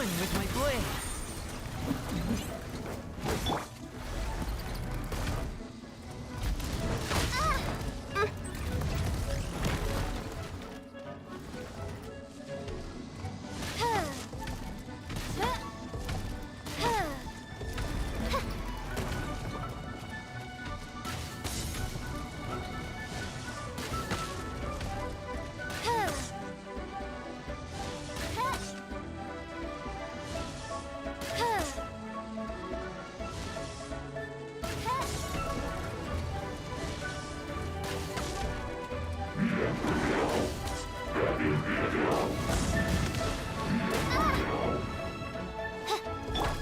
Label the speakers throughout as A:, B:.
A: fun with my blade.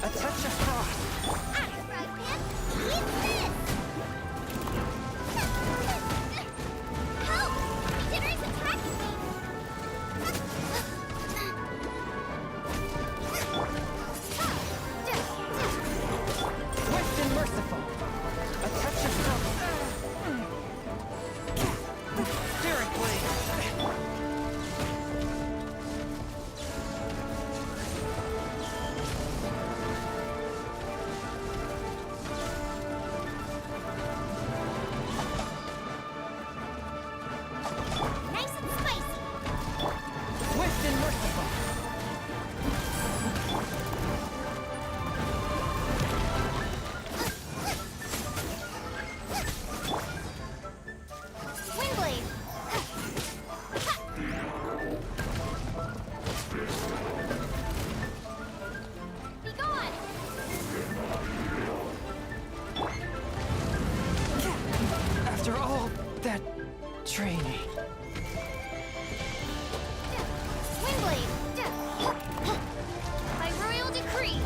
A: A touch of frost.
B: Help! Ninniru's attacking me!
A: Swift and merciful. A touch of frost. Spirit blade.
B: Nice and spicy!
A: Swift and merciful.
B: Windblade! Be gone!
A: After all that training.
B: Windblade! By royal decree!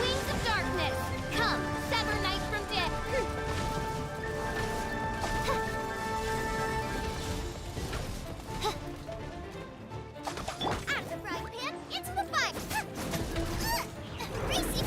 B: Wings of darkness! Come, sever night from death! Out of the frying pan, into the fire! Racy!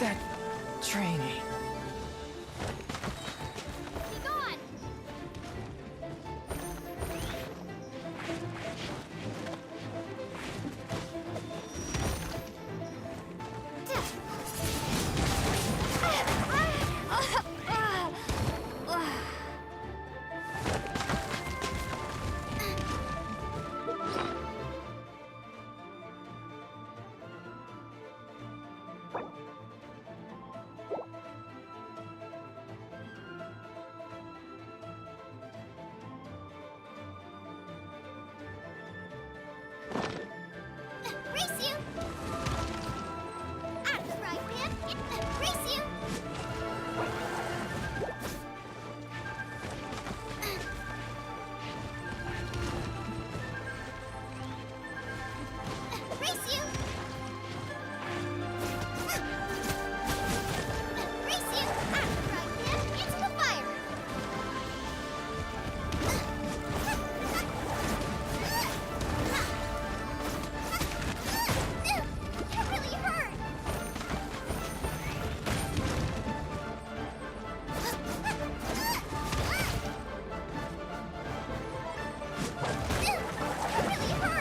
A: that training.
B: Be gone! Race you! Out of the frying pan! Race you! Race you! Race you! Out of the frying pan! Into the fire! That really hurt! That really hurt!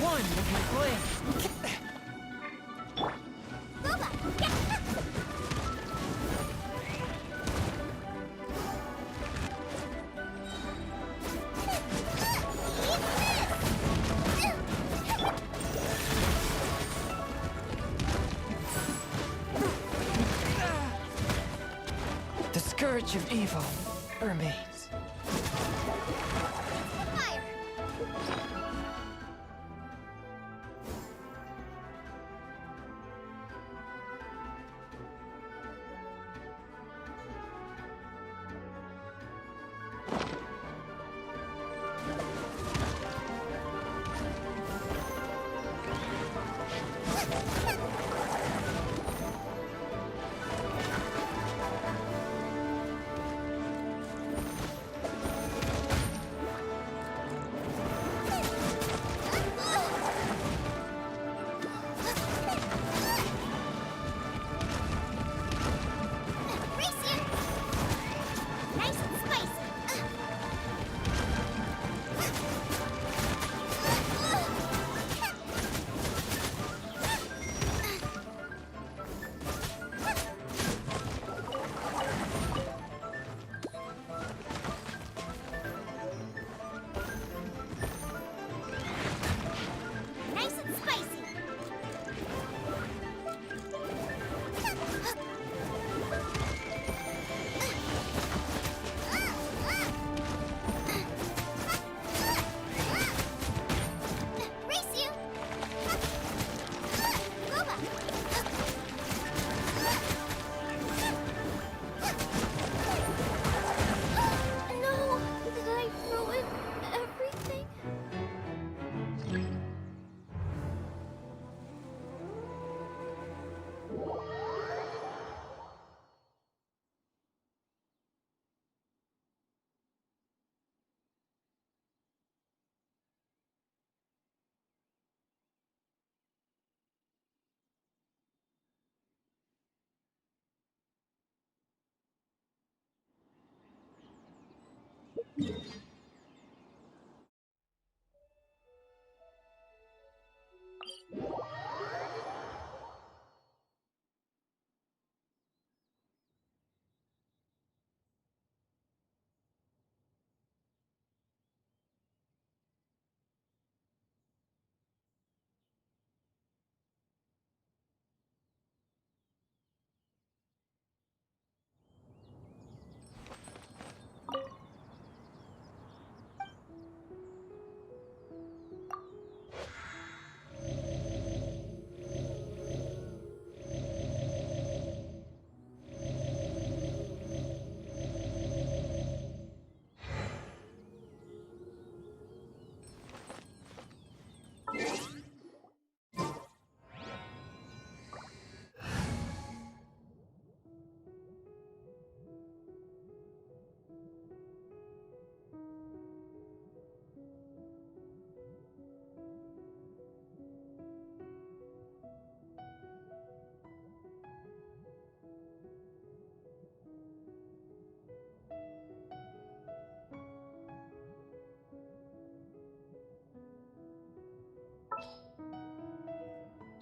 A: One with my blade.
B: Boba!
A: The scourge of evil remains.
B: Fire!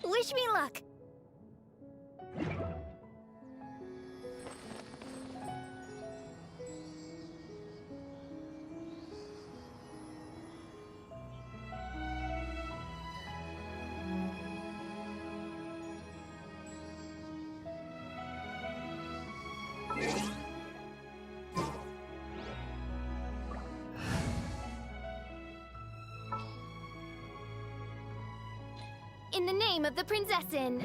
B: Wish me luck. In the name of the Prinzessin.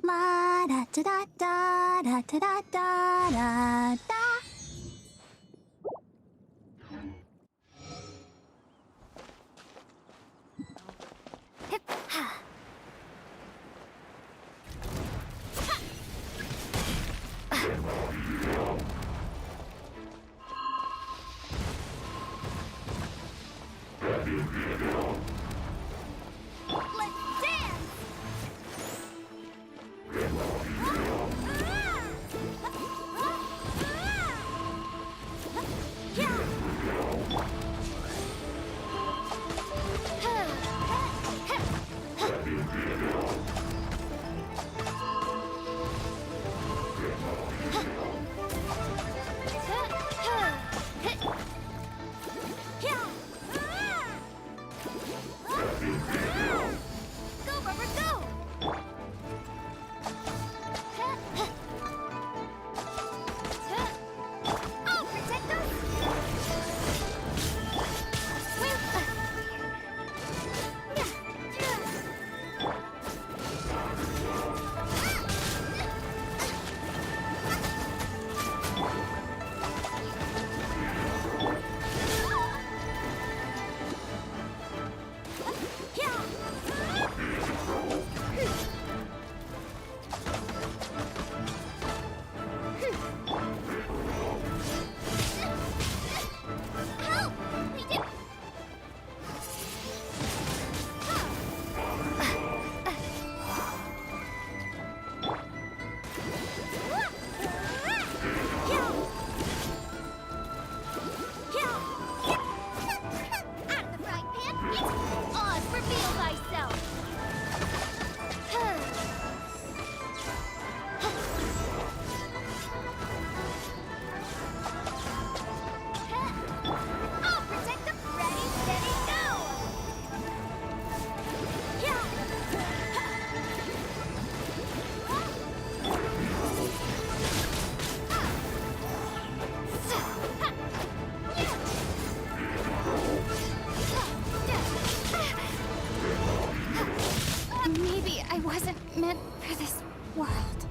C: La da da da da da da da da da.
B: Hip, ha. Let's dance!
C: wasn't meant for this world.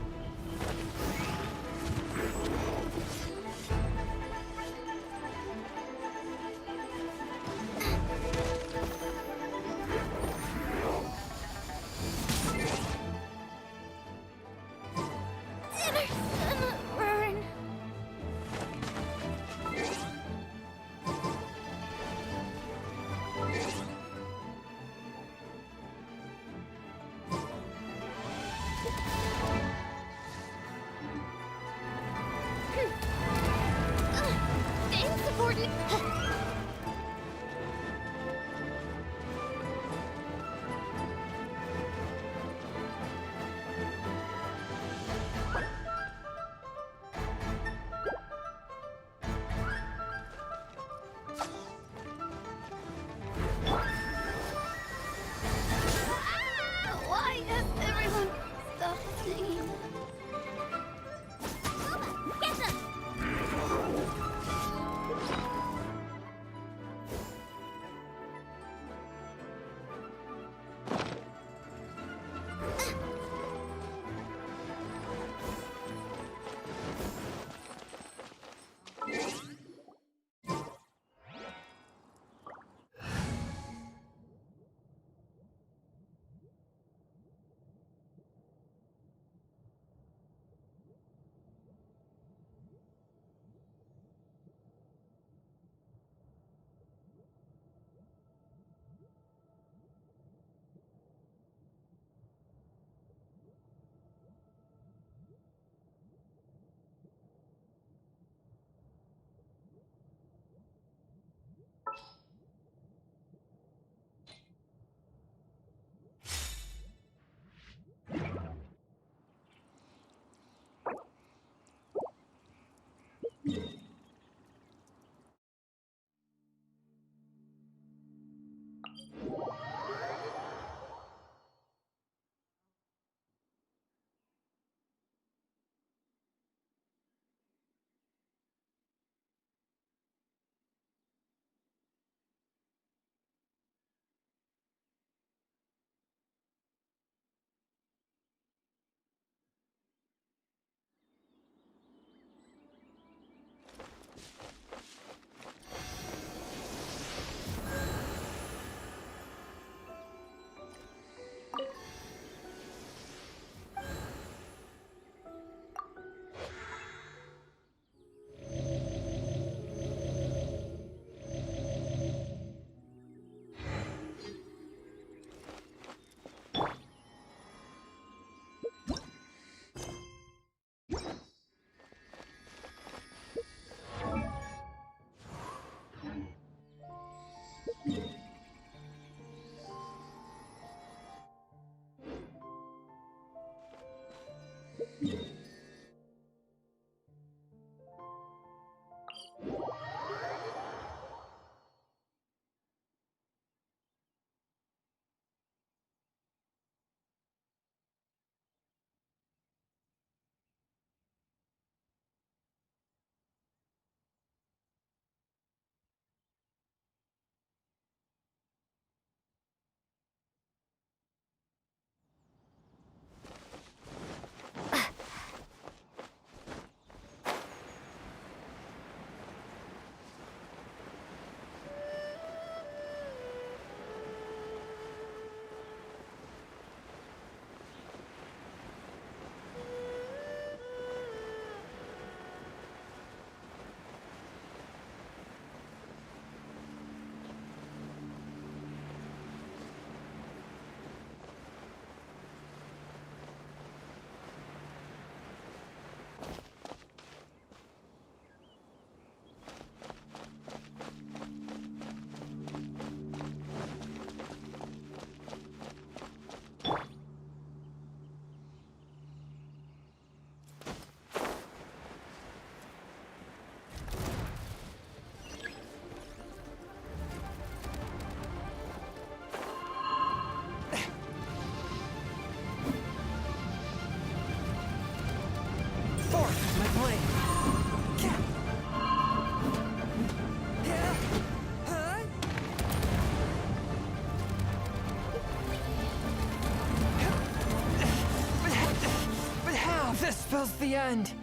A: spells the end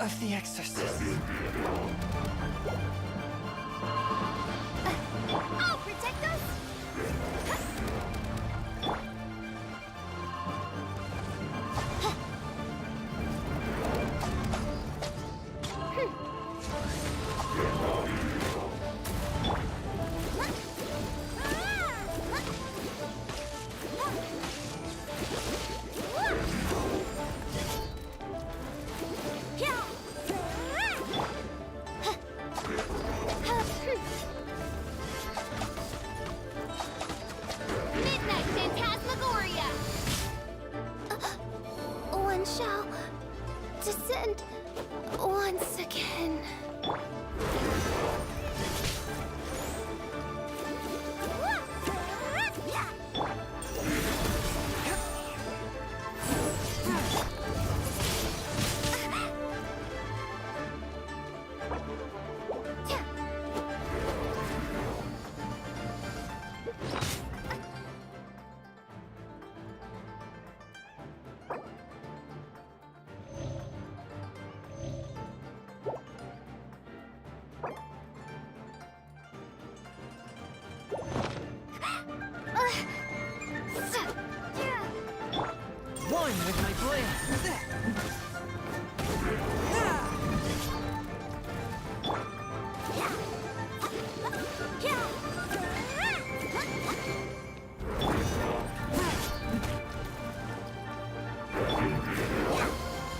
A: of the exorcist.
B: I'll protect us! Midnight Phantasmagoria! One shall descend once again.
A: One with my blade.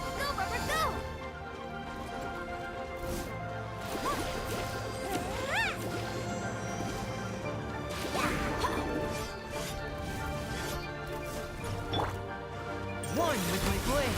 B: Go, Rubber, go!
A: One with my blade.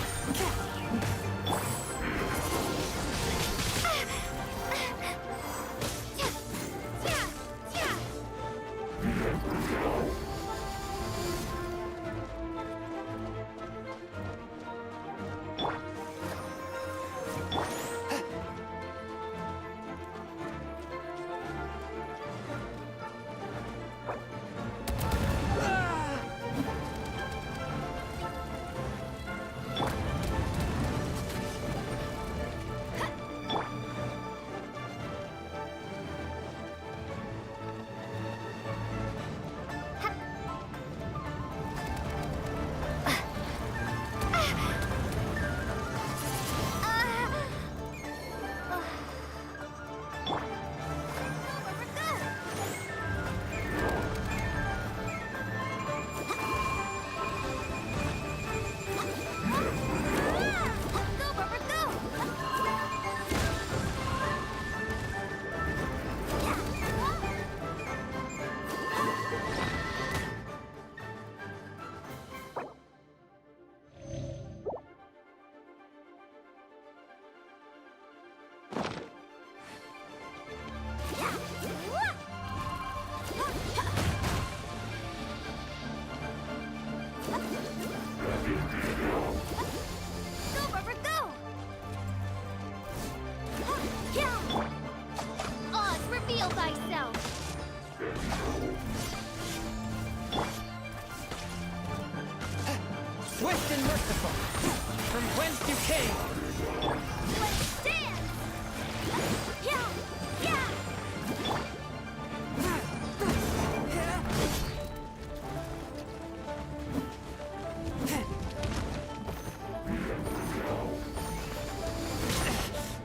A: Reveal thyself! Swift and merciful, from whence you came.
B: Let's stand!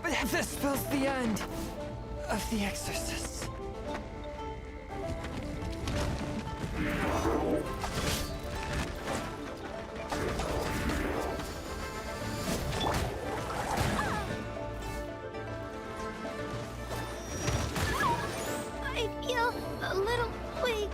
A: But this spells the end of the exorcist.
B: I feel a little weak.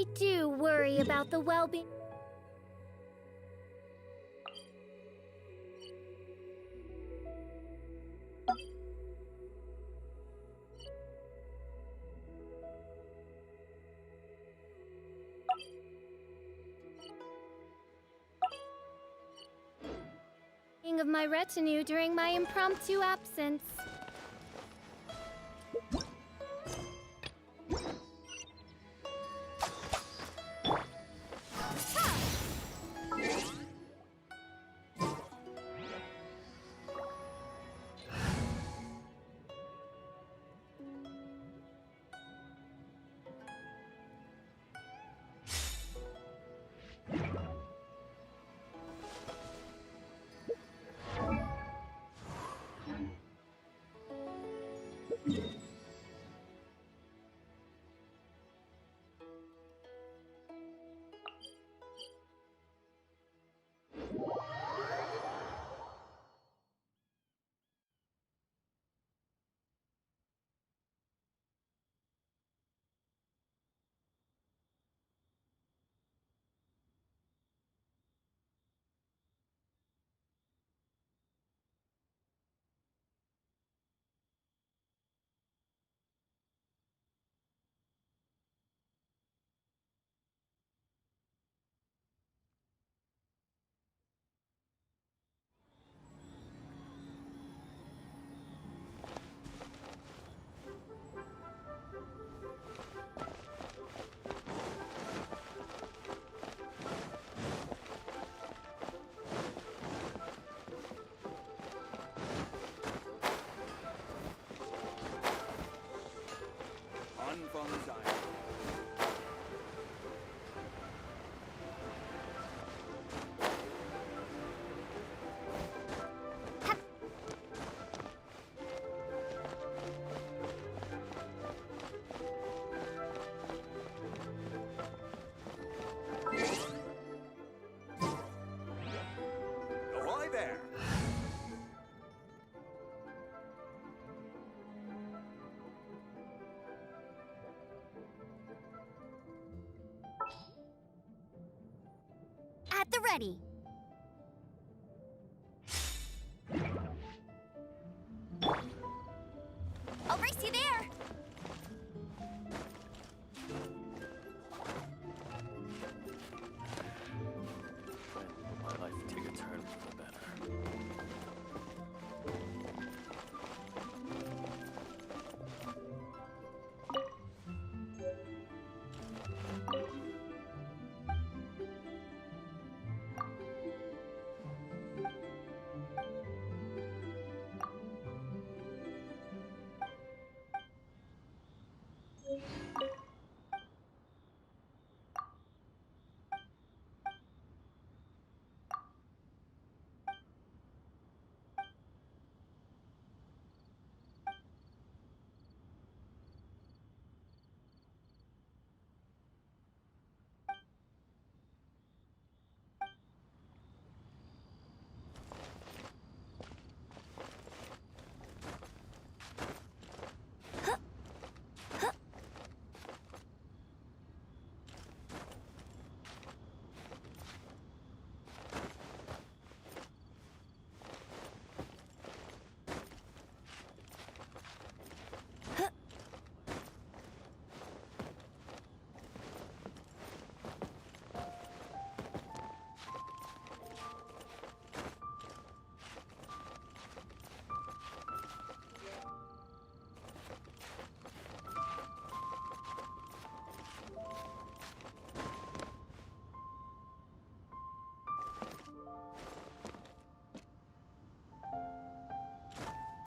B: I do worry about the well-being. Of my retinue during my impromptu absence.
C: At the ready. I'll race you there.
D: My life take a turn for the better.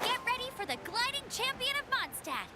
C: Get ready for the gliding champion of Mondstadt.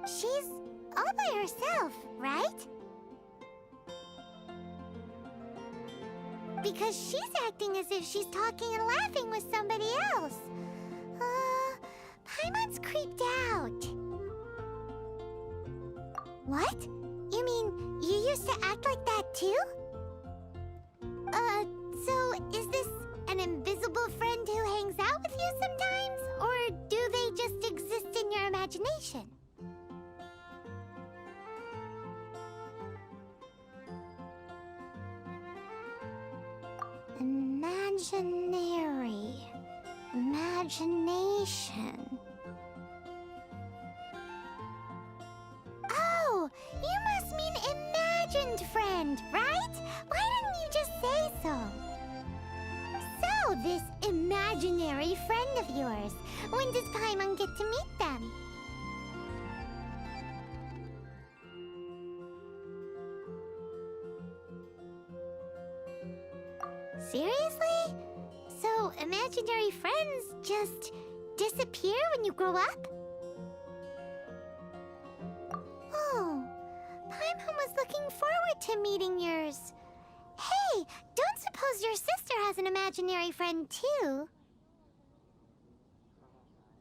C: She's all by herself, right? Because she's acting as if she's talking and laughing with somebody else. Paimon's creeped out. What? You mean you used to act like that too? So is this an invisible friend who hangs out with you sometimes? Or do they just exist in your imagination? Imaginary. Imagination. Oh, you must mean imagined friend, right? Why didn't you just say so? So, this imaginary friend of yours, when does Paimon get to meet them? Seriously? So, imaginary friends just disappear when you grow up? Oh, Paimon was looking forward to meeting yours. Hey, don't suppose your sister has an imaginary friend too?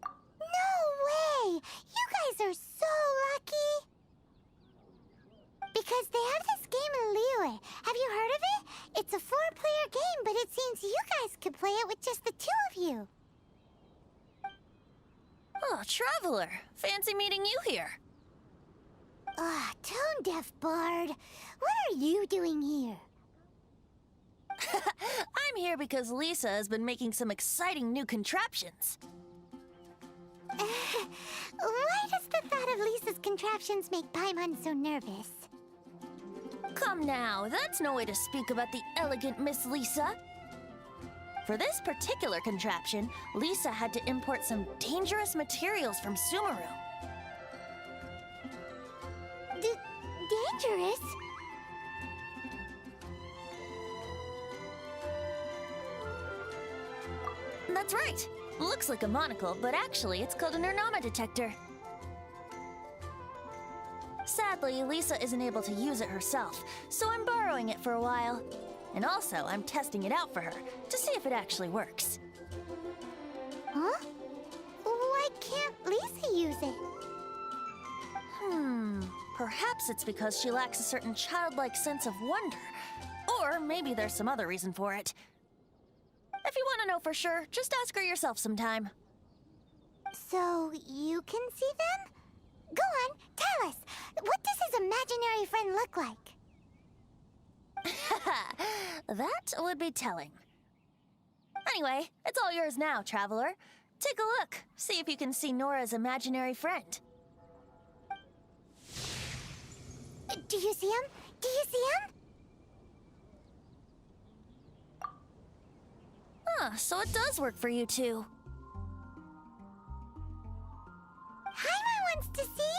C: No way! You guys are so lucky! Because they have this game in Liyue. Have you heard of it? It's a 4-player game, but it seems you guys could play it with just the 2 of you.
E: Oh, Traveler. Fancy meeting you here.
C: Tone-deaf bard. What are you doing here?
E: I'm here because Lisa has been making some exciting new contraptions.
C: Why does the thought of Lisa's contraptions make Paimon so nervous?
E: Come now, that's no way to speak about the elegant Miss Lisa. For this particular contraption, Lisa had to import some dangerous materials from Sumeru.
C: Dangerous?
E: That's right. Looks like a monocle, but actually it's called an Ernama detector. Sadly, Lisa isn't able to use it herself, so I'm borrowing it for a while. And also, I'm testing it out for her, to see if it actually works.
C: Huh? Why can't Lisa use it?
E: Perhaps it's because she lacks a certain childlike sense of wonder. Or maybe there's some other reason for it. If you want to know for sure, just ask her yourself sometime.
C: So, you can see them? Go on, tell us. What does his imaginary friend look like?
E: That would be telling. Anyway, it's all yours now, Traveler. Take a look. See if you can see Nora's imaginary friend.
C: Do you see him? Do you see him?
E: So it does work for you two.
C: Paimon wants to see?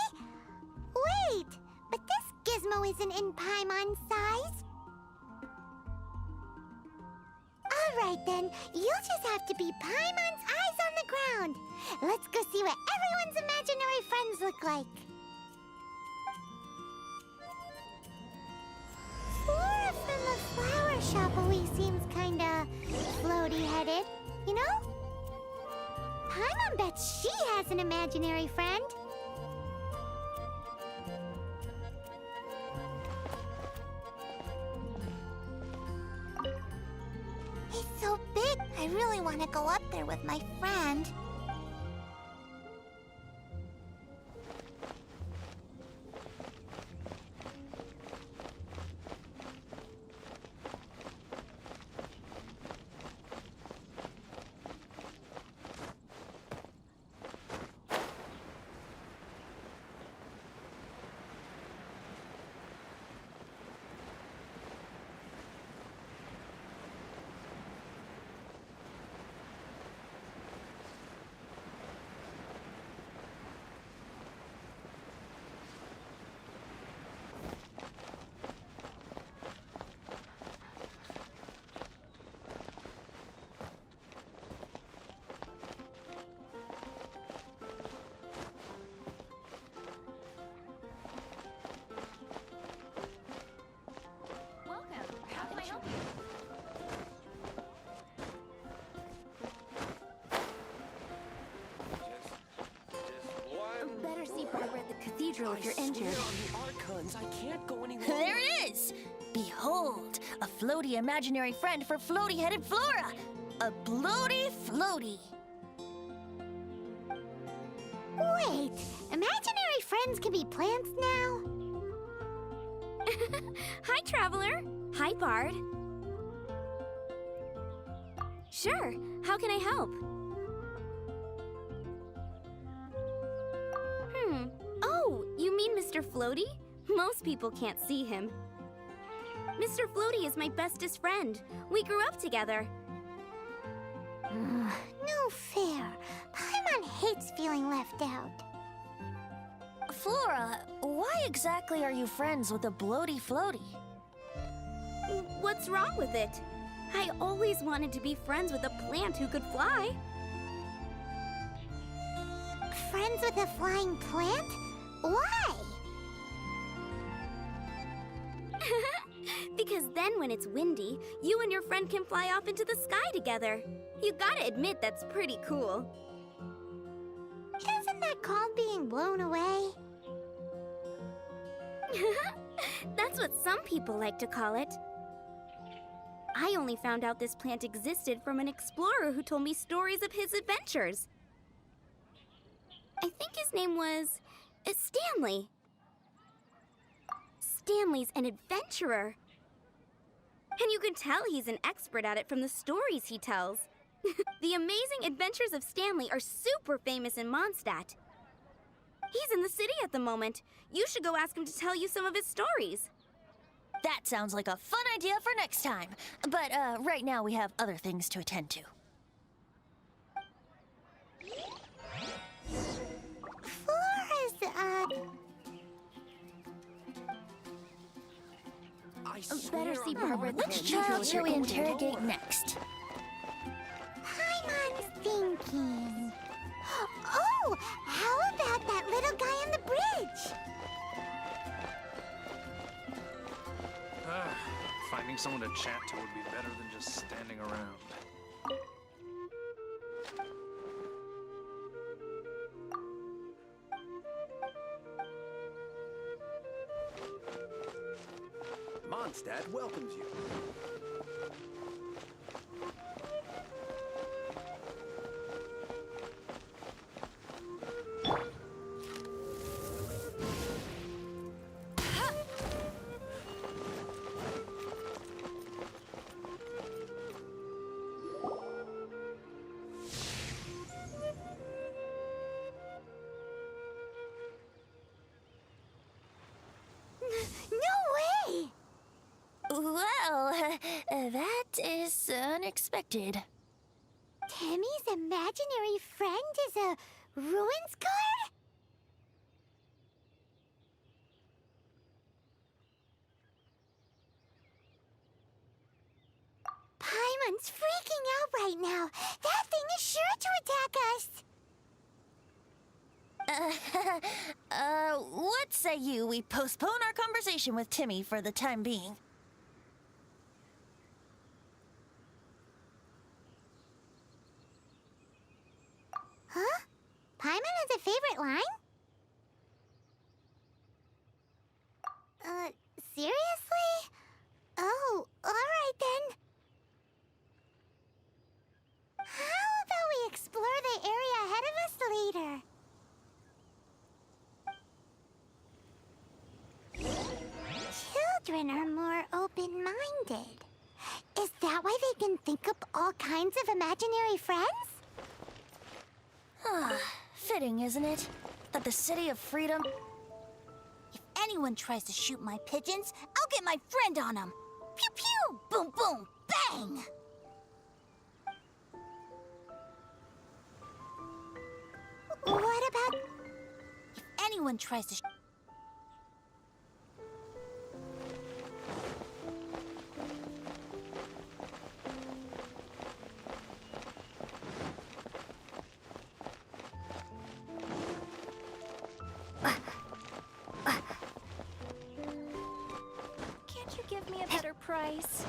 C: Wait, but this gizmo isn't in Paimon's size. Alright then, you'll just have to be Paimon's eyes on the ground. Let's go see what everyone's imaginary friends look like. Flora from the flower shop always seems kinda floaty-headed, you know? Paimon bets she has an imaginary friend. He's so big, I really want to go up there with my friend.
B: We're at the cathedral if you're injured.
A: On the Archons, I can't go any longer.
E: There it is! Behold, a floaty imaginary friend for floaty-headed Flora! A bloaty floaty!
C: Wait, imaginary friends can be plants now?
B: Hi, Traveler. Hi, Bard. Sure, how can I help? Oh, you mean Mr. Floaty? Most people can't see him. Mr. Floaty is my bestest friend. We grew up together.
C: No fair. Paimon hates feeling left out.
E: Flora, why exactly are you friends with a bloaty floaty?
B: What's wrong with it? I always wanted to be friends with a plant who could fly.
C: Friends with a flying plant? Why?
B: Because then when it's windy, you and your friend can fly off into the sky together. You gotta admit that's pretty cool.
C: Isn't that called being blown away?
B: That's what some people like to call it. I only found out this plant existed from an explorer who told me stories of his adventures. I think his name was Stanley. Stanley's an adventurer. And you can tell he's an expert at it from the stories he tells. The amazing adventures of Stanley are super famous in Mondstadt. He's in the city at the moment. You should go ask him to tell you some of his stories.
E: That sounds like a fun idea for next time. But right now we have other things to attend to.
C: Flora's,
A: I swear
B: Better see
A: on
B: Barbara.
A: the
E: Which
A: Archons,
E: child shall we
A: you're going
E: interrogate
A: lower.
E: next?
C: Paimon's thinking. Oh, how about that little guy on the bridge?
D: Finding someone to chat to would be better than just standing around.
F: Mondstadt welcomes you.
C: No way!
E: Well, that is unexpected.
C: Timmy's imaginary friend is a ruins guard? Paimon's freaking out right now. That thing is sure to attack us.
E: What say you we postpone our conversation with Timmy for the time being?
C: Huh? Paimon has a favorite line? Seriously? Oh, alright then. How about we explore the area ahead of us later? Children are more open-minded. Is that why they can think up all kinds of imaginary friends?
E: Fitting, isn't it? That the City of Freedom...
G: If anyone tries to shoot my pigeons, I'll get my friend on them. Pew pew! Boom boom! Bang!
C: What about...
G: If anyone tries to
B: Can't you give me a better price?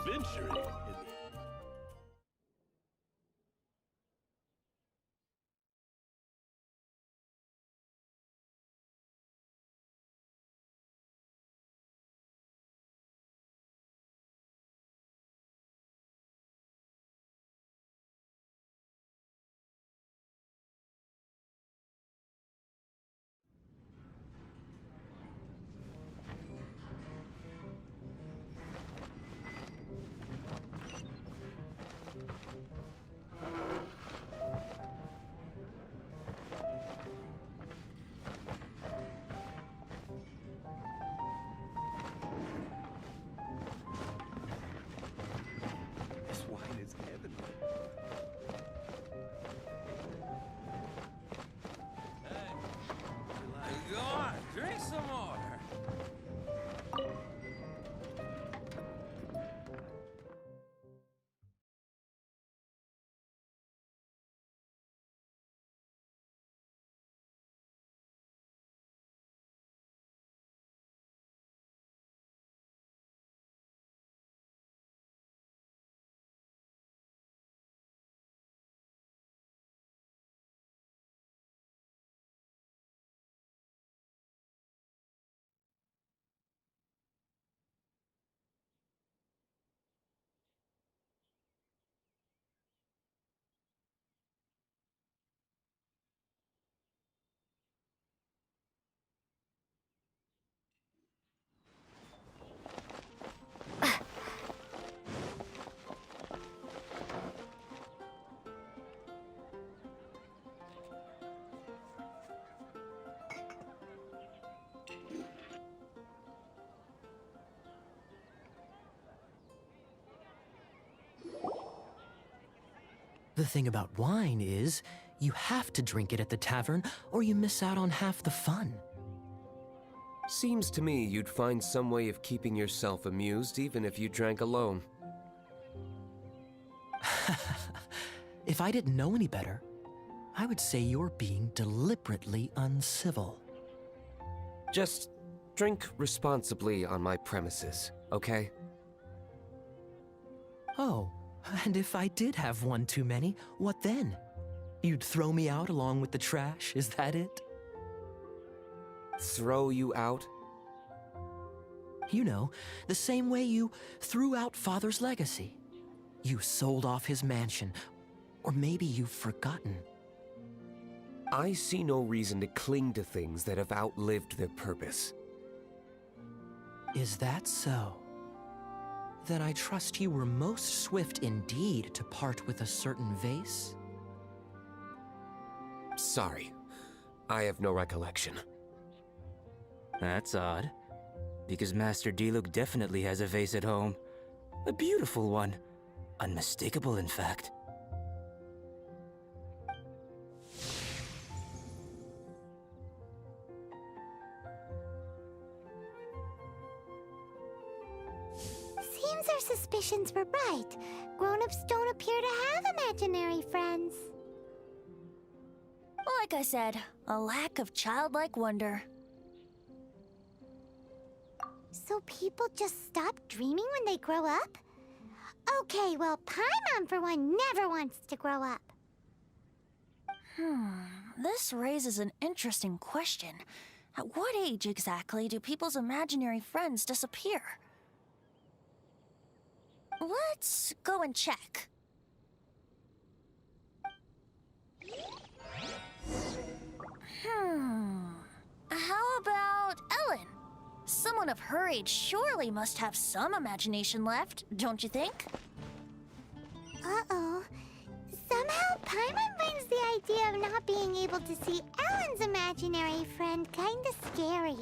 H: adventuring in the
F: This wine is heavenly.
A: Go on, drink some more.
I: The thing about wine is, you have to drink it at the tavern, or you miss out on half the fun.
J: Seems to me you'd find some way of keeping yourself amused even if you drank alone.
I: If I didn't know any better, I would say you're being deliberately uncivil.
J: Just drink responsibly on my premises, okay?
I: Oh, and if I did have one too many, what then? You'd throw me out along with the trash, is that it?
J: Throw you out?
I: You know, the same way you threw out Father's legacy. You sold off his mansion, or maybe you've forgotten.
J: I see no reason to cling to things that have outlived their purpose.
I: Is that so? Then I trust you were most swift indeed to part with a certain vase?
J: Sorry, I have no recollection.
K: That's odd, because Master Diluc definitely has a vase at home. A beautiful one. Unmistakable, in fact.
C: Seems our suspicions were right. Grown-ups don't appear to have imaginary friends.
E: Like I said, a lack of childlike wonder.
C: So people just stop dreaming when they grow up? Okay, well, Paimon for one never wants to grow up.
E: This raises an interesting question. At what age exactly do people's imaginary friends disappear? Let's go and check. How about Ellen? Someone of her age surely must have some imagination left, don't you think?
C: Uh-oh. Somehow, Paimon finds the idea of not being able to see Ellen's imaginary friend kinda scary.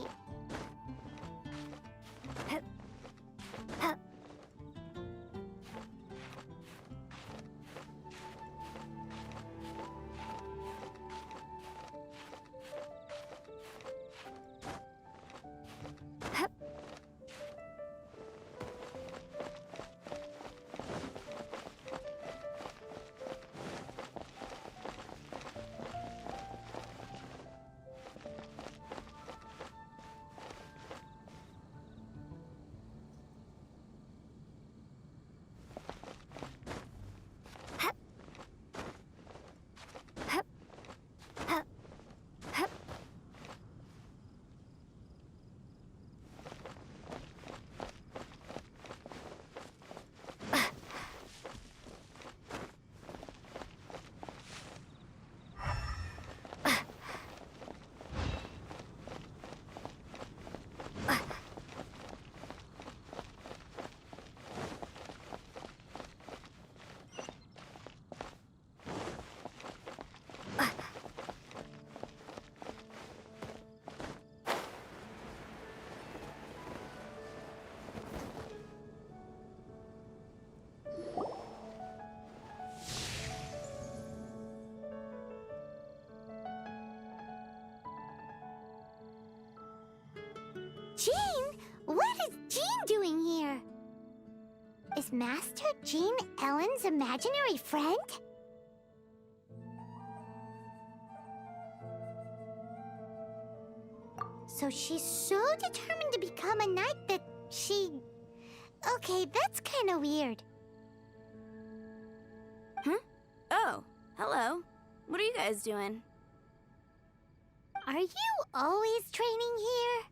C: Jean? What is Jean doing here? Is Master Jean Ellen's imaginary friend? So she's so determined to become a knight that she... Okay, that's kind of weird.
B: Huh? Oh, hello. What are you guys doing?
C: Are you always training here?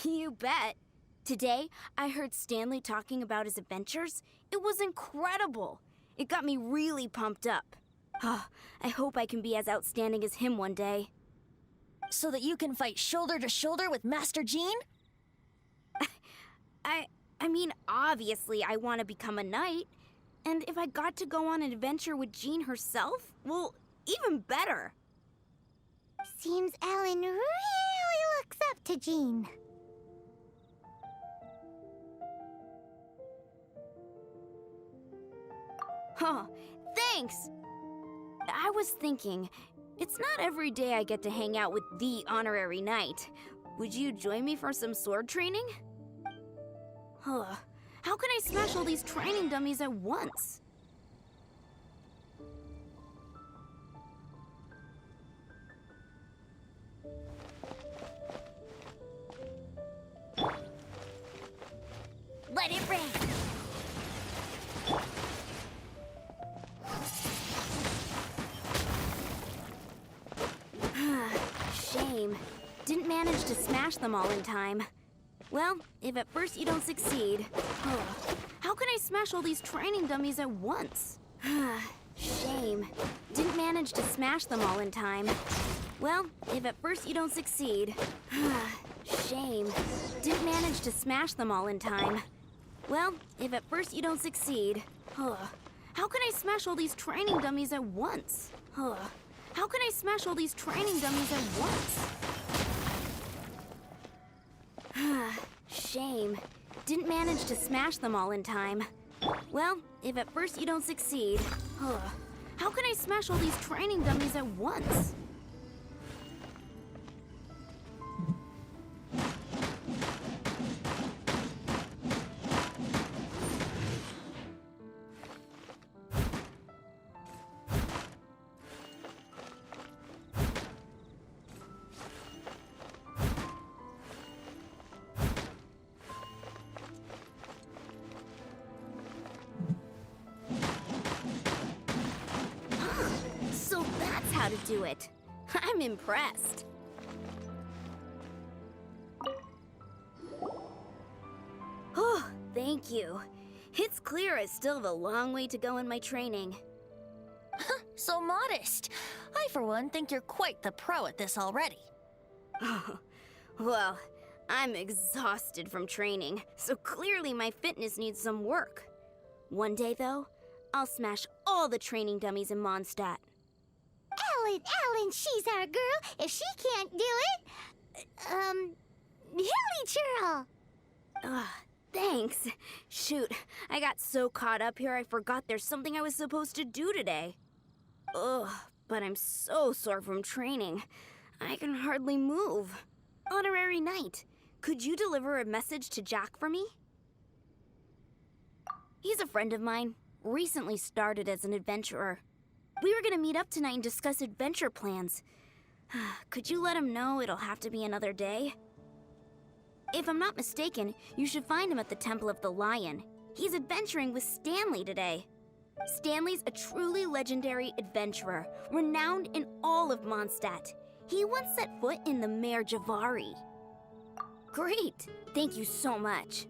B: You bet. Today, I heard Stanley talking about his adventures. It was incredible. It got me really pumped up. Oh, I hope I can be as outstanding as him one day.
E: So that you can fight shoulder to shoulder with Master Jean?
B: I mean, obviously I want to become a knight. And if I got to go on an adventure with Jean herself, well, even better.
C: Seems Ellen really looks up to Jean.
B: Huh, thanks! I was thinking, it's not every day I get to hang out with the honorary knight. Would you join me for some sword training? Huh, how can I smash all these training dummies at once?
G: Let it rain.
B: Shame. Didn't manage to smash them all in time. Well, if at first you don't succeed... How can I smash all these training dummies at once? Shame. Didn't manage to smash them all in time. Well, if at first you don't succeed... Shame. Didn't manage to smash them all in time. Well, if at first you don't succeed... How can I smash all these training dummies at once? How can I smash all these training dummies at once? Shame. Didn't manage to smash them all in time. Well, if at first you don't succeed... How can I smash all these training dummies at once? So that's how to do it. I'm impressed. Oh, thank you. It's clear I still have a long way to go in my training.
E: So modest. I, for one, think you're quite the pro at this already.
B: Well, I'm exhausted from training, so clearly my fitness needs some work. One day, though, I'll smash all the training dummies in Mondstadt.
C: Ellen, she's our girl. If she can't do it, Hilly Churl.
B: Thanks. Shoot, I got so caught up here I forgot there's something I was supposed to do today. Ugh, but I'm so sore from training. I can hardly move. Honorary Knight, could you deliver a message to Jack for me? He's a friend of mine. Recently started as an adventurer. We were gonna meet up tonight and discuss adventure plans. Could you let him know it'll have to be another day? If I'm not mistaken, you should find him at the Temple of the Lion. He's adventuring with Stanley today. Stanley's a truly legendary adventurer, renowned in all of Mondstadt. He once set foot in the Mare Javari. Great! Thank you so much.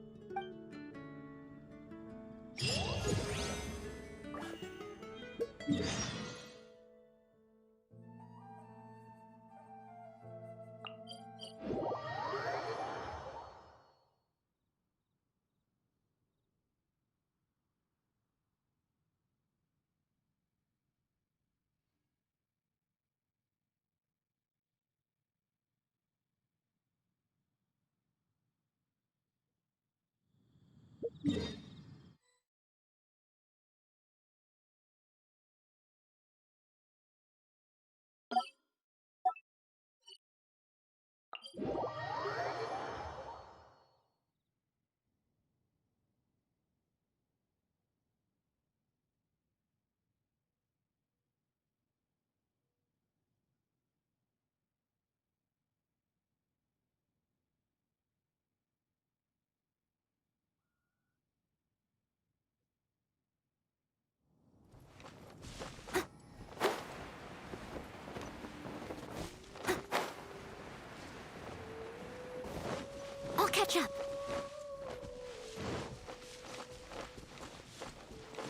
C: catch up.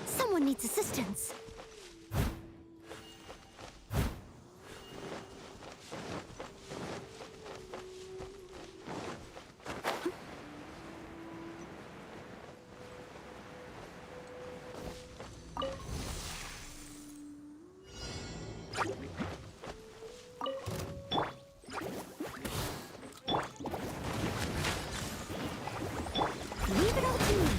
C: Someone needs assistance. Leave it all to me.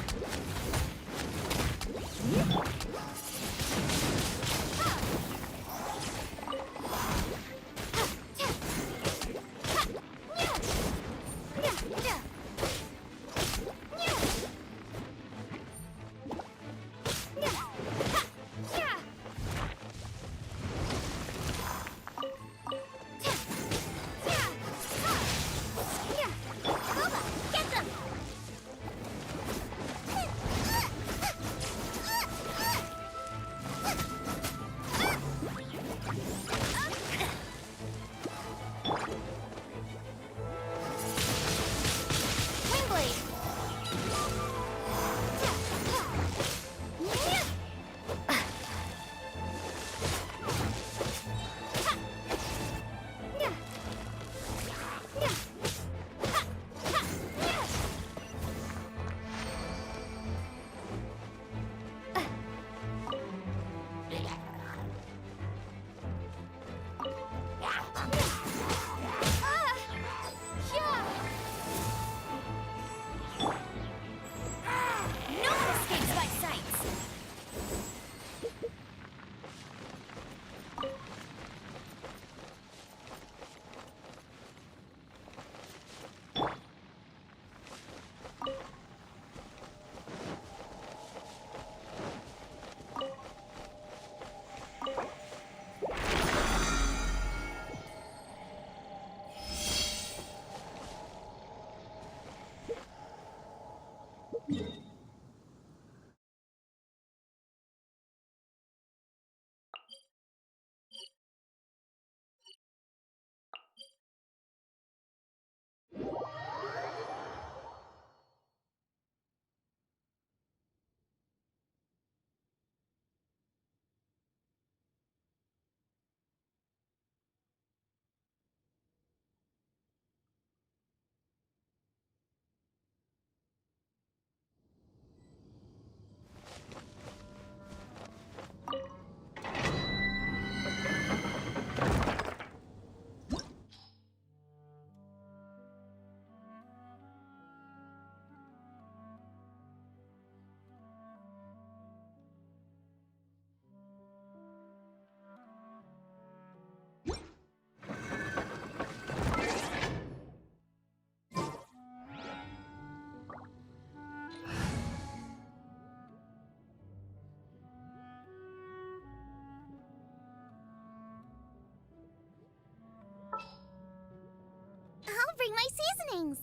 C: I'll bring my seasonings.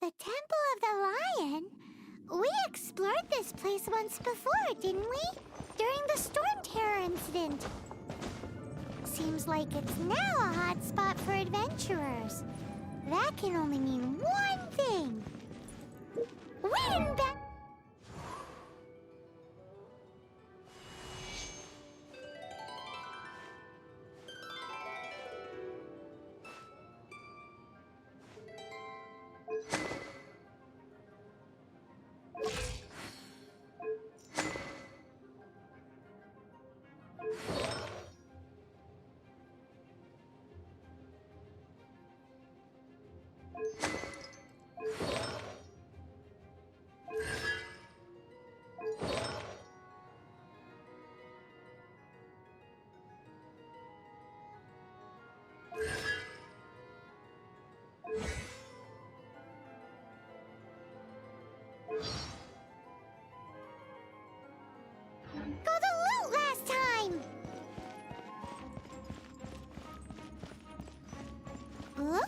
C: The Temple of the Lion? We explored this place once before, didn't we? During the Storm Terror incident. Seems like it's now a hot spot for adventurers. That can only mean one thing. We didn't back...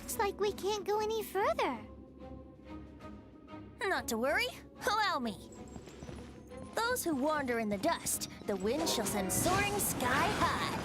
C: Looks like we can't go any further.
E: Not to worry, allow me. Those who wander in the dust, the wind shall send soaring sky high.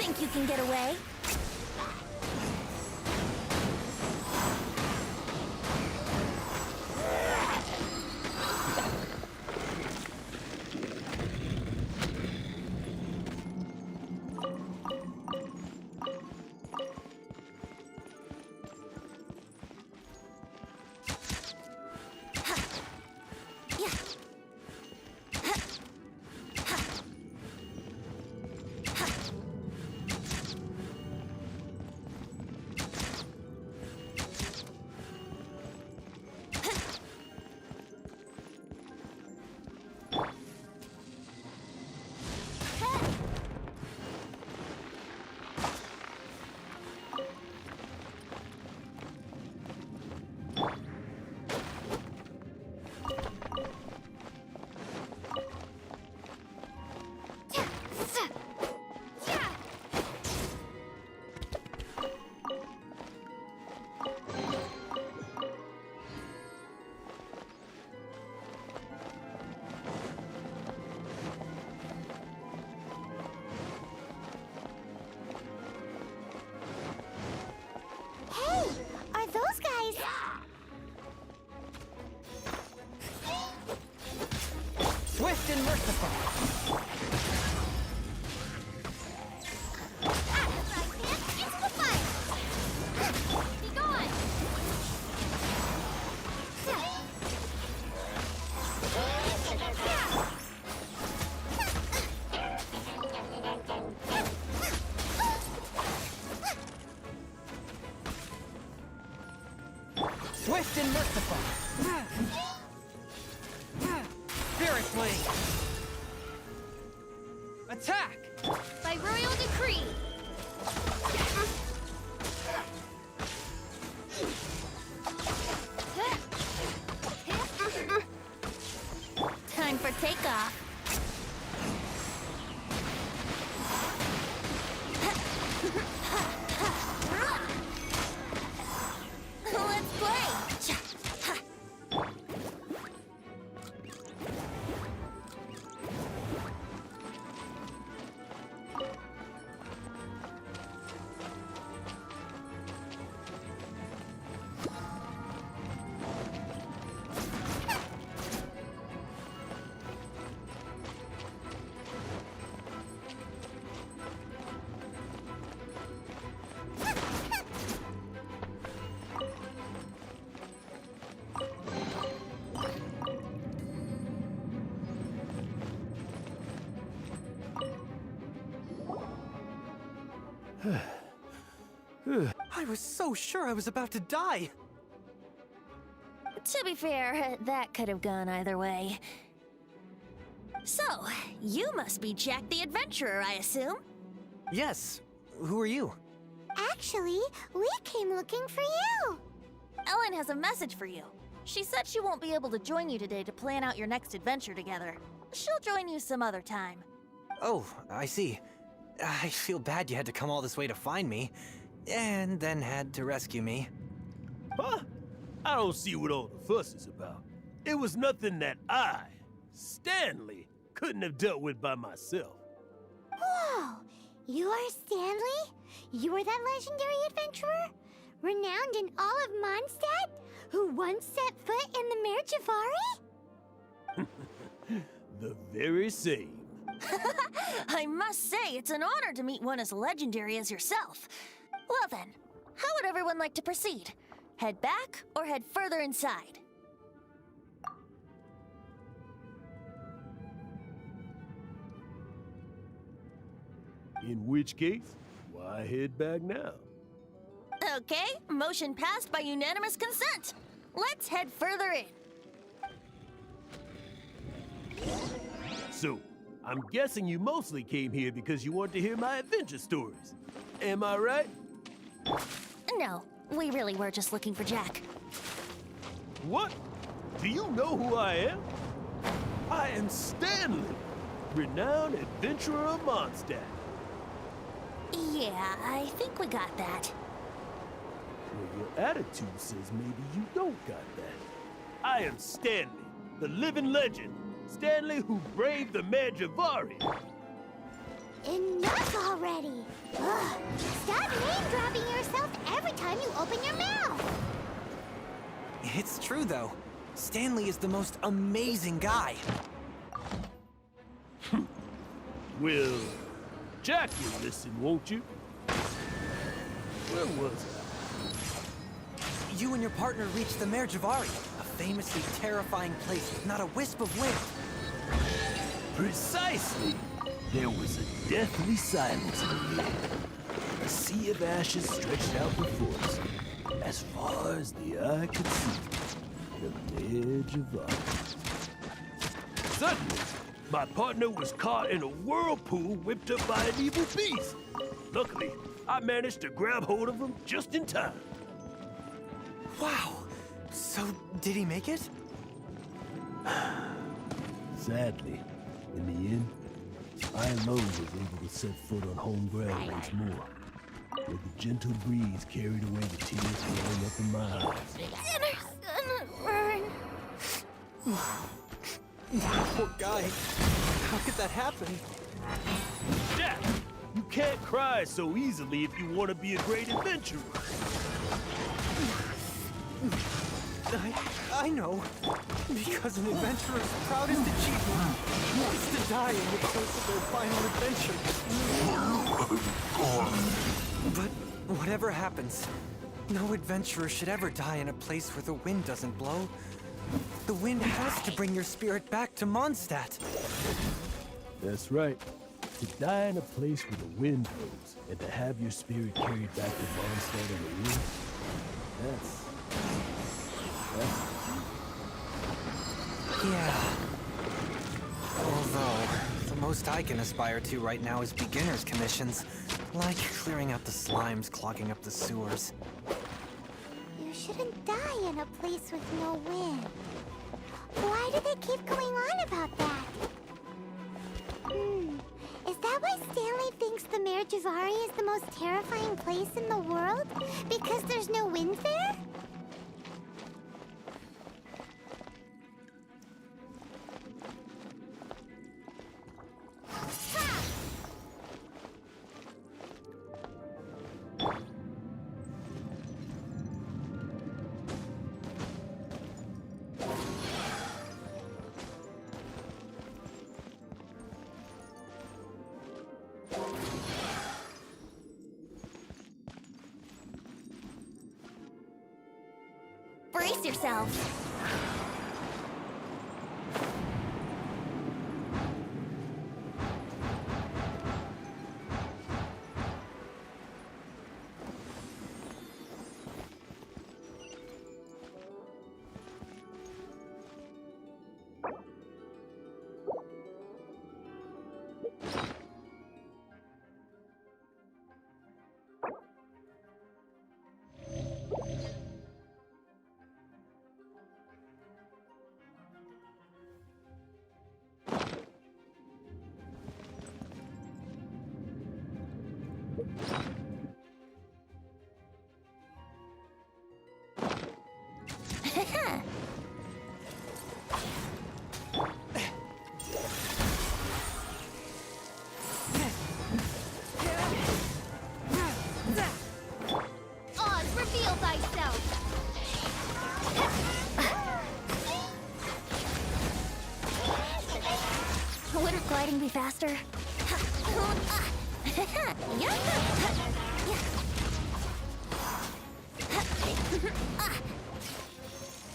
E: Think you can get away?
A: Swift and merciful. Swift and merciful. Fiercely. Attack!
B: By royal decree.
E: Time for takeoff. Let's play.
A: I was so sure I was about to die.
E: To be fair, that could have gone either way. So, you must be Jack the Adventurer, I assume?
A: Yes. Who are you?
C: Actually, we came looking for you.
E: Ellen has a message for you. She said she won't be able to join you today to plan out your next adventure together. She'll join you some other time.
A: Oh, I see. I feel bad you had to come all this way to find me, and then had to rescue me.
H: Huh? I don't see what all the fuss is about. It was nothing that I, Stanley, couldn't have dealt with by myself.
C: Whoa! You are Stanley? You are that legendary adventurer? Renowned in all of Mondstadt? Who once set foot in the Mare Javari?
H: The very same.
E: I must say, it's an honor to meet one as legendary as yourself. Well then, how would everyone like to proceed? Head back or head further inside?
H: In which case, why head back now?
E: Okay, motion passed by unanimous consent. Let's head further in.
H: So, I'm guessing you mostly came here because you want to hear my adventure stories. Am I right?
E: No, we really were just looking for Jack.
H: What? Do you know who I am? I am Stanley, renowned adventurer of Mondstadt.
E: Yeah, I think we got that.
H: Well, your attitude says maybe you don't got that. I am Stanley, the living legend. Stanley who braved the Mare Javari.
C: Enough already! Ugh. Stop name-dropping yourself every time you open your mouth!
A: It's true, though. Stanley is the most amazing guy.
H: Well, Jack, you'll listen, won't you? Where was I?
A: You and your partner reached the Mare Javari, a famously terrifying place with not a wisp of wind.
H: Precisely! There was a deathly silence in the air. A sea of ashes stretched out before us, as far as the eye could see. The Mare Javari. Suddenly, my partner was caught in a whirlpool whipped up by an evil beast. Luckily, I managed to grab hold of him just in time.
A: Wow. So, did he make it?
H: Sadly, in the end, I alone was able to set foot on home ground once more, where the gentle breeze carried away the tears flowing up in my eyes.
C: Dinner's gonna burn.
A: Poor guy. How could that happen?
H: Jack, you can't cry so easily if you want to be a great adventurer.
A: I know. Because an adventurer's proudest achievement is to die in the course of their final adventure. But whatever happens, no adventurer should ever die in a place where the wind doesn't blow. The wind has to bring your spirit back to Mondstadt.
H: That's right. To die in a place where the wind blows, and to have your spirit carried back to Mondstadt in the wind, that's...
A: Yeah. Although, the most I can aspire to right now is beginner's commissions, like clearing out the slimes clogging up the sewers.
C: You shouldn't die in a place with no wind. Why do they keep going on about that? Is that why Stanley thinks the Mare Javari is the most terrifying place in the world? Because there's no wind there?
E: Brace yourself. gliding be faster?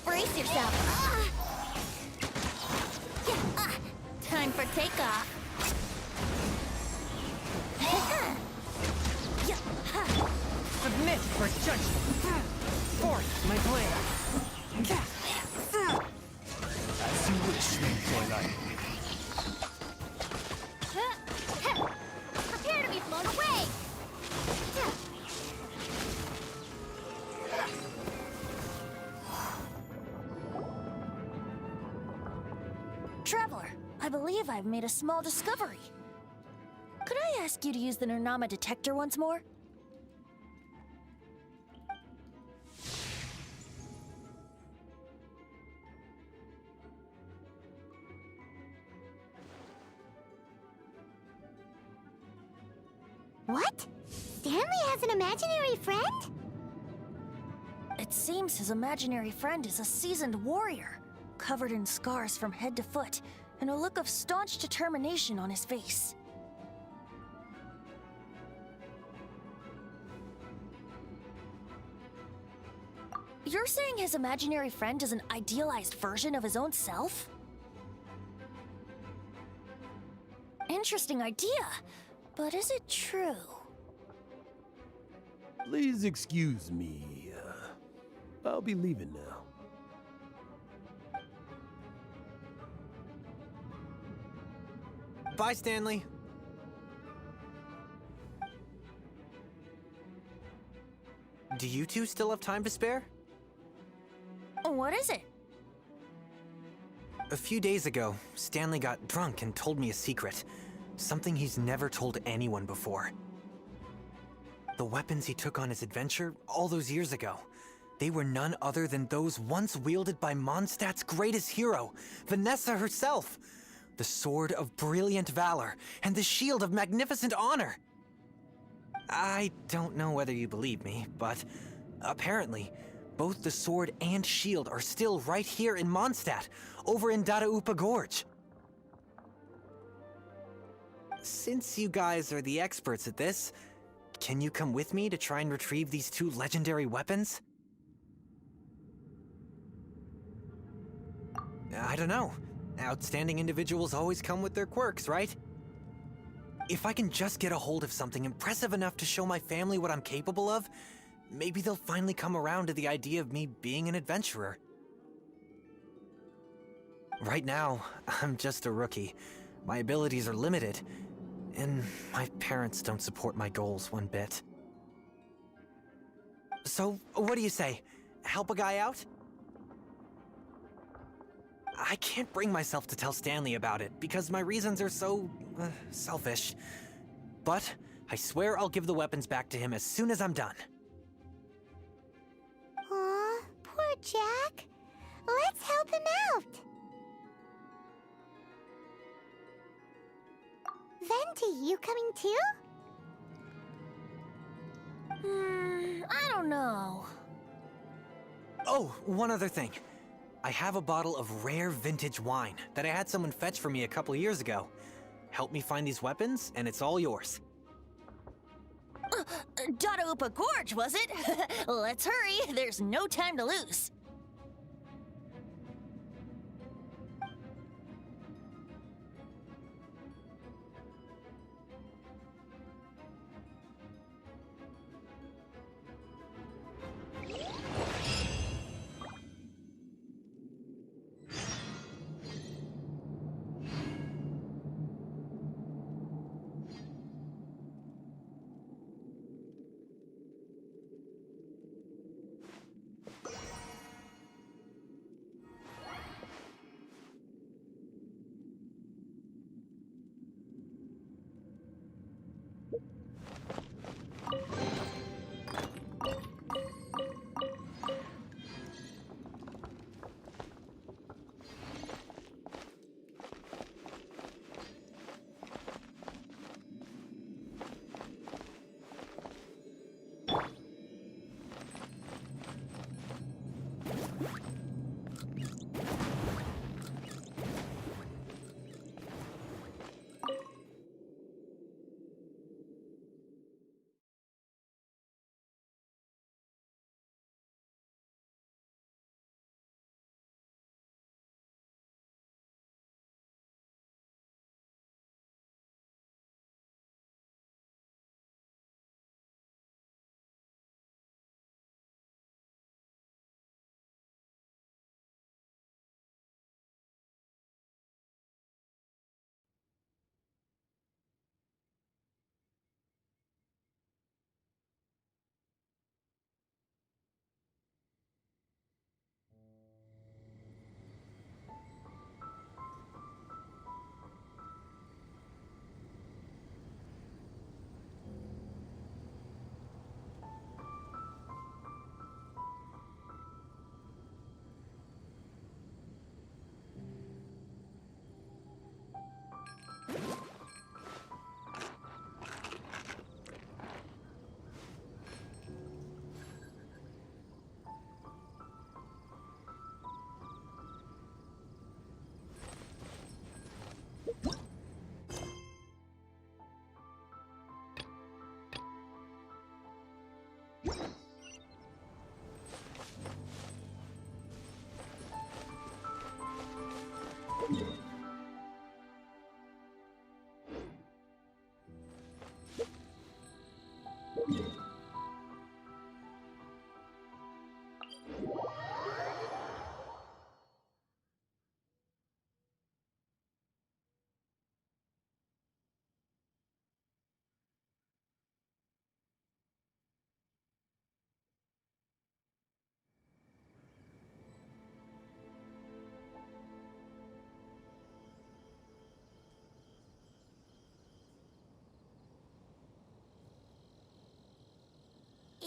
E: Brace yourself. Time for takeoff.
A: Submit for judgment. Force my blade.
H: As you wish, Twilight.
C: Prepare to be blown away!
E: Traveler, I believe I've made a small discovery. Could I ask you to use the Nernama detector once more?
C: What? Stanley has an imaginary friend?
E: It seems his imaginary friend is a seasoned warrior, covered in scars from head to foot, and a look of staunch determination on his face. You're saying his imaginary friend is an idealized version of his own self? Interesting idea, but is it true?
H: Please excuse me. I'll be leaving now.
A: Bye, Stanley. Do you two still have time to spare?
E: What is it?
A: A few days ago, Stanley got drunk and told me a secret. Something he's never told anyone before. The weapons he took on his adventure all those years ago, they were none other than those once wielded by Mondstadt's greatest hero, Vanessa herself. The Sword of Brilliant Valor and the Shield of Magnificent Honor. I don't know whether you believe me, but apparently, both the sword and shield are still right here in Mondstadt, over in Dadaupa Gorge. Since you guys are the experts at this, can you come with me to try and retrieve these two legendary weapons? I don't know. Outstanding individuals always come with their quirks, right? If I can just get a hold of something impressive enough to show my family what I'm capable of, maybe they'll finally come around to the idea of me being an adventurer. Right now, I'm just a rookie. My abilities are limited, and my parents don't support my goals one bit. So, what do you say? Help a guy out? I can't bring myself to tell Stanley about it, because my reasons are so, selfish. But I swear I'll give the weapons back to him as soon as I'm done.
C: Aw, poor Jack. Let's help him out. Venti, you coming too?
E: I don't know.
A: Oh, one other thing. I have a bottle of rare vintage wine that I had someone fetch for me a couple years ago. Help me find these weapons, and it's all yours.
E: Dadaupa Gorge, was it? Let's hurry, there's no time to lose.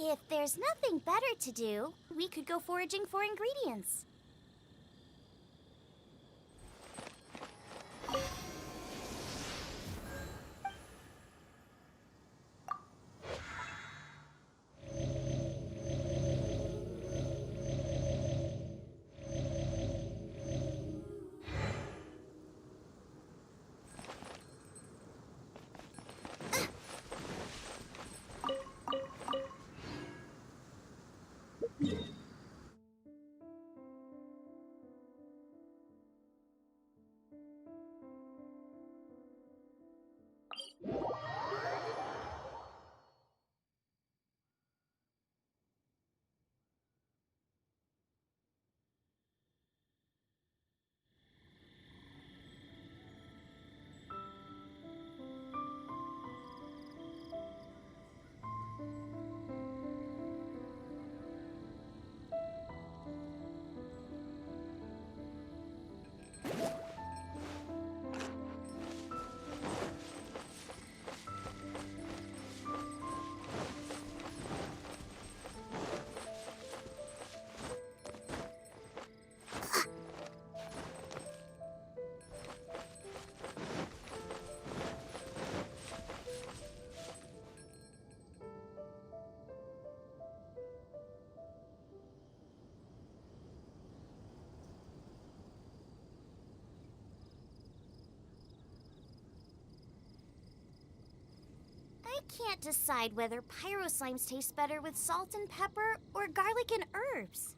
B: If there's nothing better to do, we could go foraging for ingredients. I can't decide whether pyro slimes taste better with salt and pepper or garlic and herbs.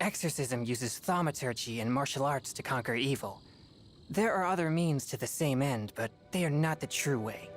L: Exorcism uses thaumaturgy and martial arts to conquer evil. There are other means to the same end, but they are not the true way.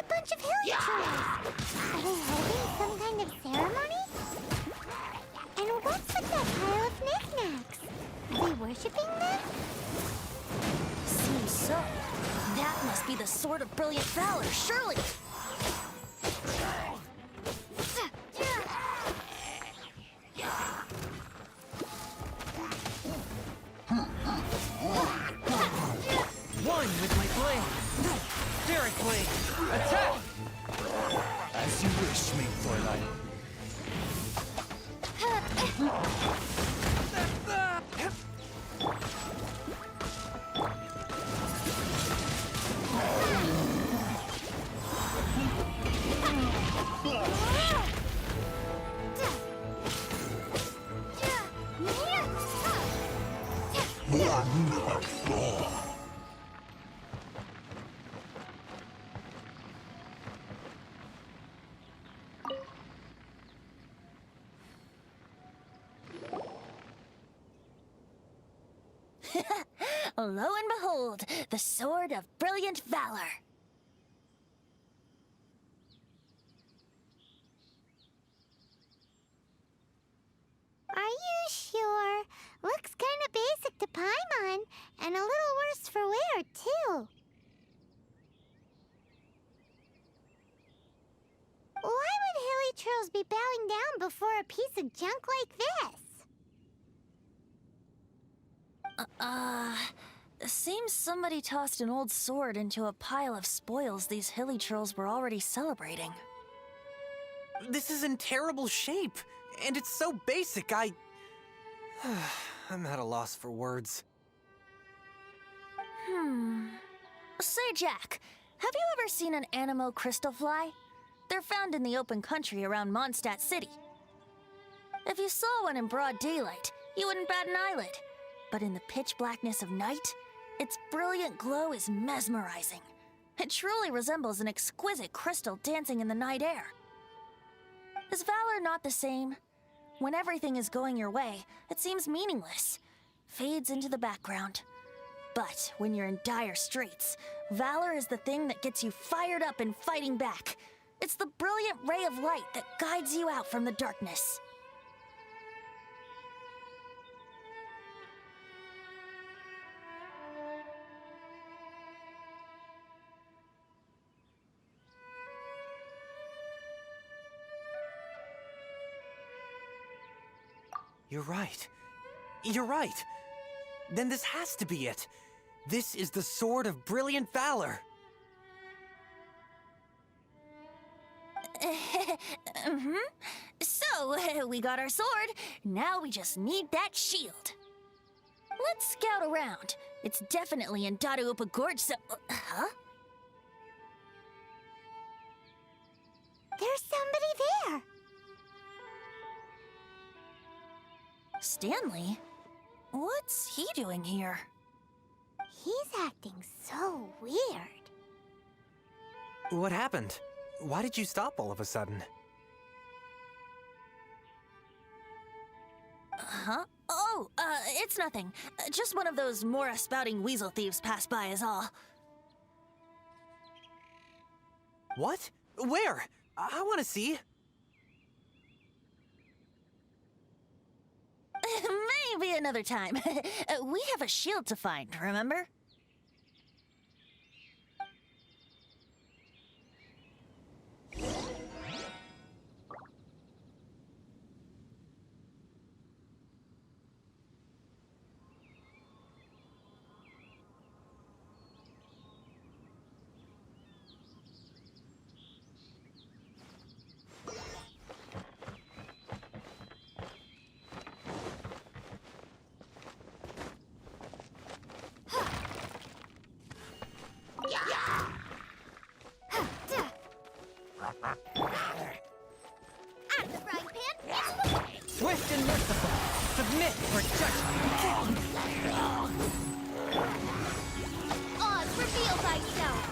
C: Bunch of hilly trolls. Are they holding some kind of ceremony? And what's with that pile of knickknacks? Are they worshipping them?
E: Seems so. That must be the Sword of Brilliant Valor, surely.
L: One with my blade! Derek blade! Attack!
H: As you wish, me Fräulein.
E: Lo and behold, the Sword of Brilliant Valor.
C: Are you sure? Looks kinda basic to Paimon, and a little worse for wear, too. Why would hilly trolls be bowing down before a piece of junk like this?
E: Seems somebody tossed an old sword into a pile of spoils these hilly trolls were already celebrating.
A: This is in terrible shape, and it's so basic, I'm at a loss for words.
E: Say, Jack, have you ever seen an Animo crystal fly? They're found in the open country around Mondstadt City. If you saw one in broad daylight, you wouldn't bat an eyelid. But in the pitch blackness of night, its brilliant glow is mesmerizing. It truly resembles an exquisite crystal dancing in the night air. Is valor not the same? When everything is going your way, it seems meaningless, fades into the background. But when you're in dire straits, valor is the thing that gets you fired up and fighting back. It's the brilliant ray of light that guides you out from the darkness.
A: You're right. You're right. Then this has to be it. This is the Sword of Brilliant Valor.
E: So, we got our sword. Now we just need that shield. Let's scout around. It's definitely in Dadaupa Gorge, so... huh?
C: There's somebody there.
E: Stanley? What's he doing here?
C: He's acting so weird.
A: What happened? Why did you stop all of a sudden?
E: Huh? Oh, it's nothing. Just one of those Mora spouting weasel thieves passed by is all.
A: What? Where? I want to see.
E: Maybe another time. We have a shield to find, remember?
B: Out of the frying pan!
L: Swift and merciful, submit or judgment.
B: Oz, reveal thyself!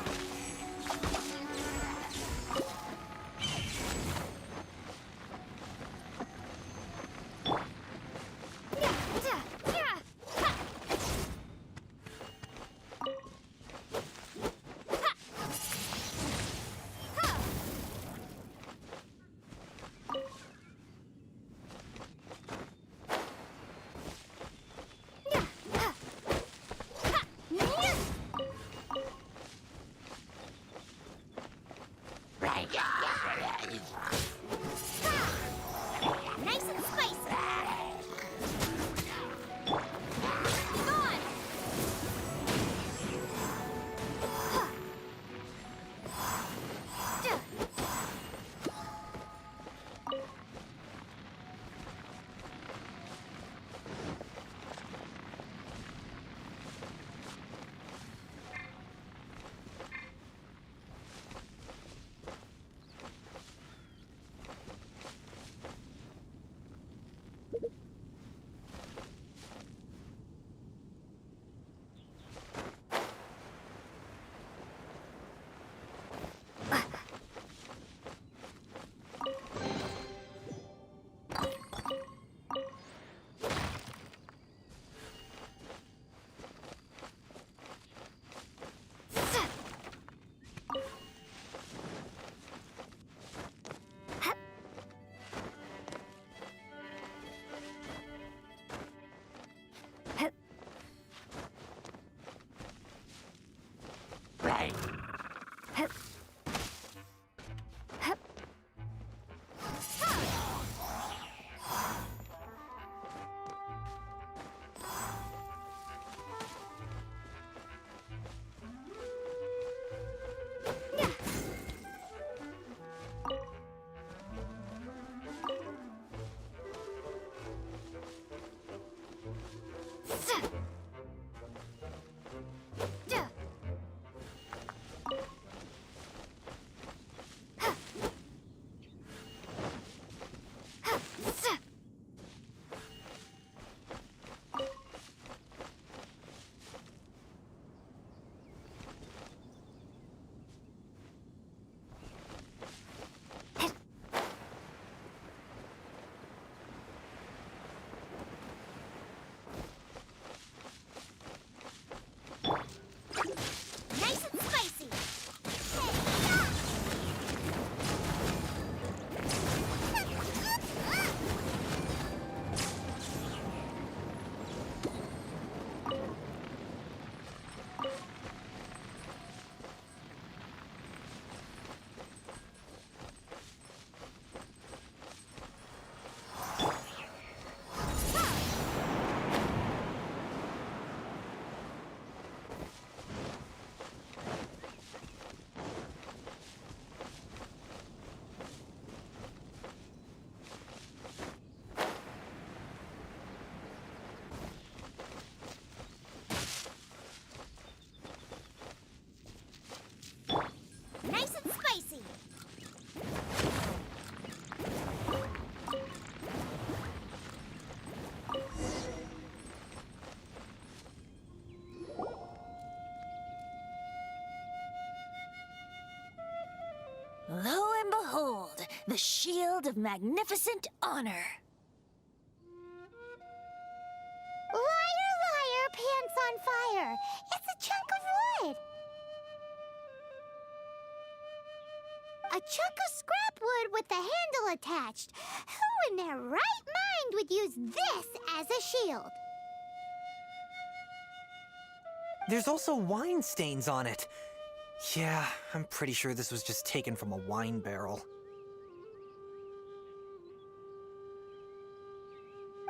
B: Nice and spicy! Come on! Nice and spicy! Nice and spicy!
E: Lo and behold, the shield of magnificent honor.
C: Liar, liar, pants on fire. It's a chunk of wood. A chunk of scrap wood with the handle attached. Who in their right mind would use this as a shield?
A: There's also wine stains on it. Yeah, I'm pretty sure this was just taken from a wine barrel.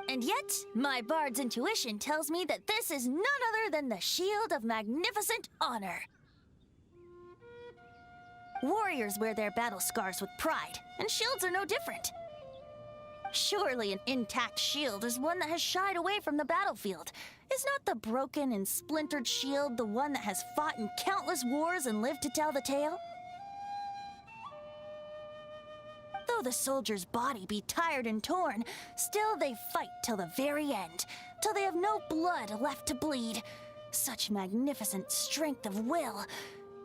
E: And yet, my bard's intuition tells me that this is none other than the shield of magnificent honor. Warriors wear their battle scars with pride, and shields are no different. Surely an intact shield is one that has shied away from the battlefield. Is not the broken and splintered shield the one that has fought in countless wars and lived to tell the tale? though the soldier's body be tired and torn, still they fight till the very end, till they have no blood left to bleed. Such magnificent strength of will.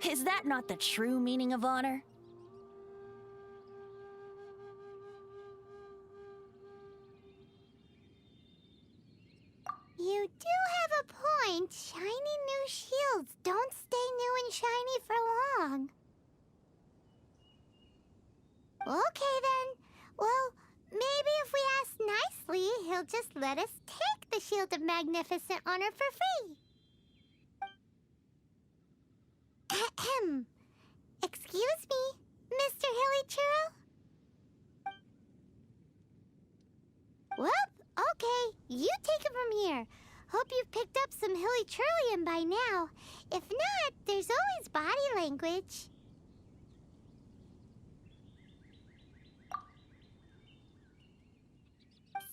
E: Is that not the true meaning of honor?
C: You do have a point. Shiny new shields don't stay new and shiny for long. Okay then. Well, maybe if we ask nicely, he'll just let us take the Shield of Magnificent Honor for free. Ahem. Excuse me, Mr. Hillychurl? Well, okay, you take it from here. Hope you've picked up some Hillychurlian by now. If not, there's always body language.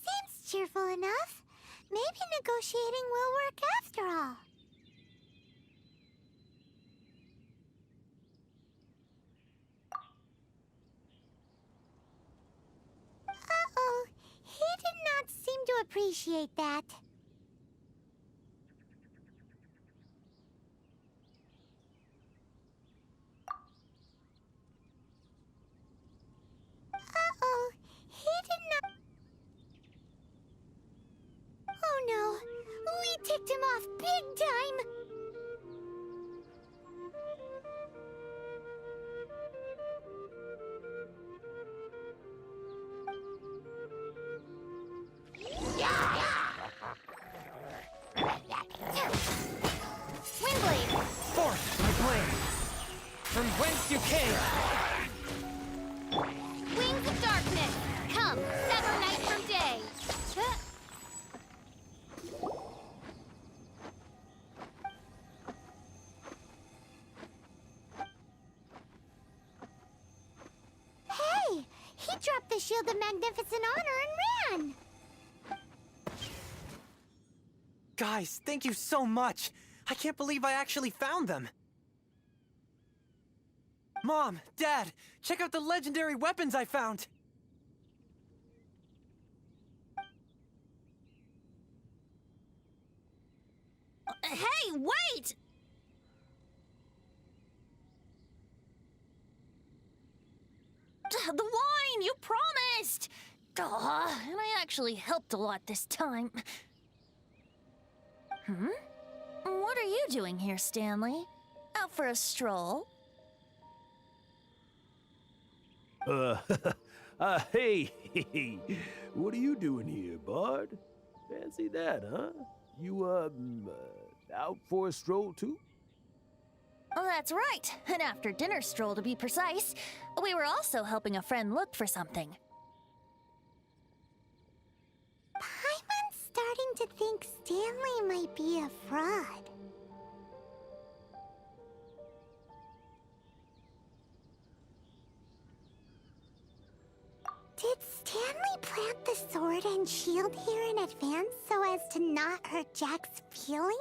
C: Seems cheerful enough. Maybe negotiating will work after all. Uh-oh, he did not seem to appreciate that. Uh-oh, he did not... Oh no, we ticked him off big time!
B: Windblade!
L: Forth, my blade! From whence you came!
B: Wings of darkness! Come, sever night from day!
C: Hey! He dropped the Shield of Magnificent Honor and ran!
A: Guys, thank you so much! I can't believe I actually found them! Mom, Dad, check out the legendary weapons I found!
E: Hey, wait! The wine, you promised! And I actually helped a lot this time. What are you doing here, Stanley? Out for a stroll?
H: Hey, what are you doing here, Bard? Fancy that, huh? You, out for a stroll too?
E: Oh, that's right. An after-dinner stroll, to be precise. We were also helping a friend look for something.
C: Paimon's starting to think Stanley might be a fraud. Did Stanley plant the sword and shield here in advance so as to not hurt Jack's feelings?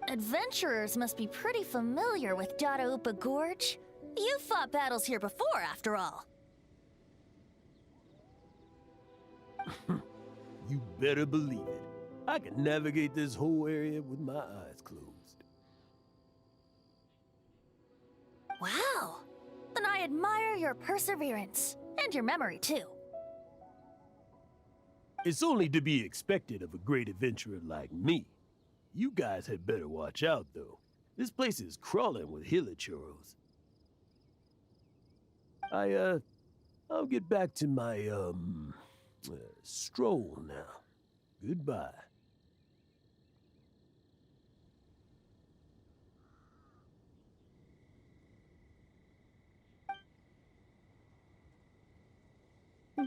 E: Adventurers must be pretty familiar with Dadaupa Gorge. You've fought battles here before, after all.
H: You better believe it. I can navigate this whole area with my eyes closed.
E: Wow. Then I admire your perseverance. And your memory, too.
H: It's only to be expected of a great adventurer like me. You guys had better watch out, though. This place is crawling with hilichurls. I'll get back to my, stroll now. Goodbye.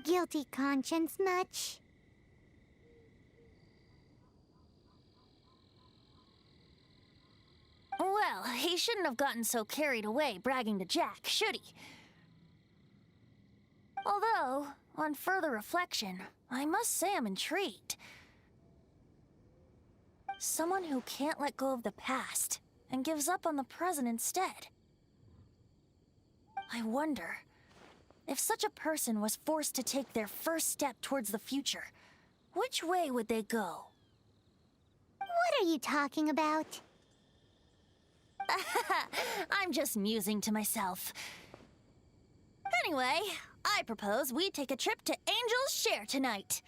C: Guilty conscience much?
E: Well, he shouldn't have gotten so carried away bragging to Jack, should he? Although, on further reflection, I must say I'm intrigued. Someone who can't let go of the past and gives up on the present instead. I wonder, if such a person was forced to take their first step towards the future, which way would they go?
C: What are you talking about?
E: I'm just musing to myself. Anyway, I propose we take a trip to Angel's Share tonight.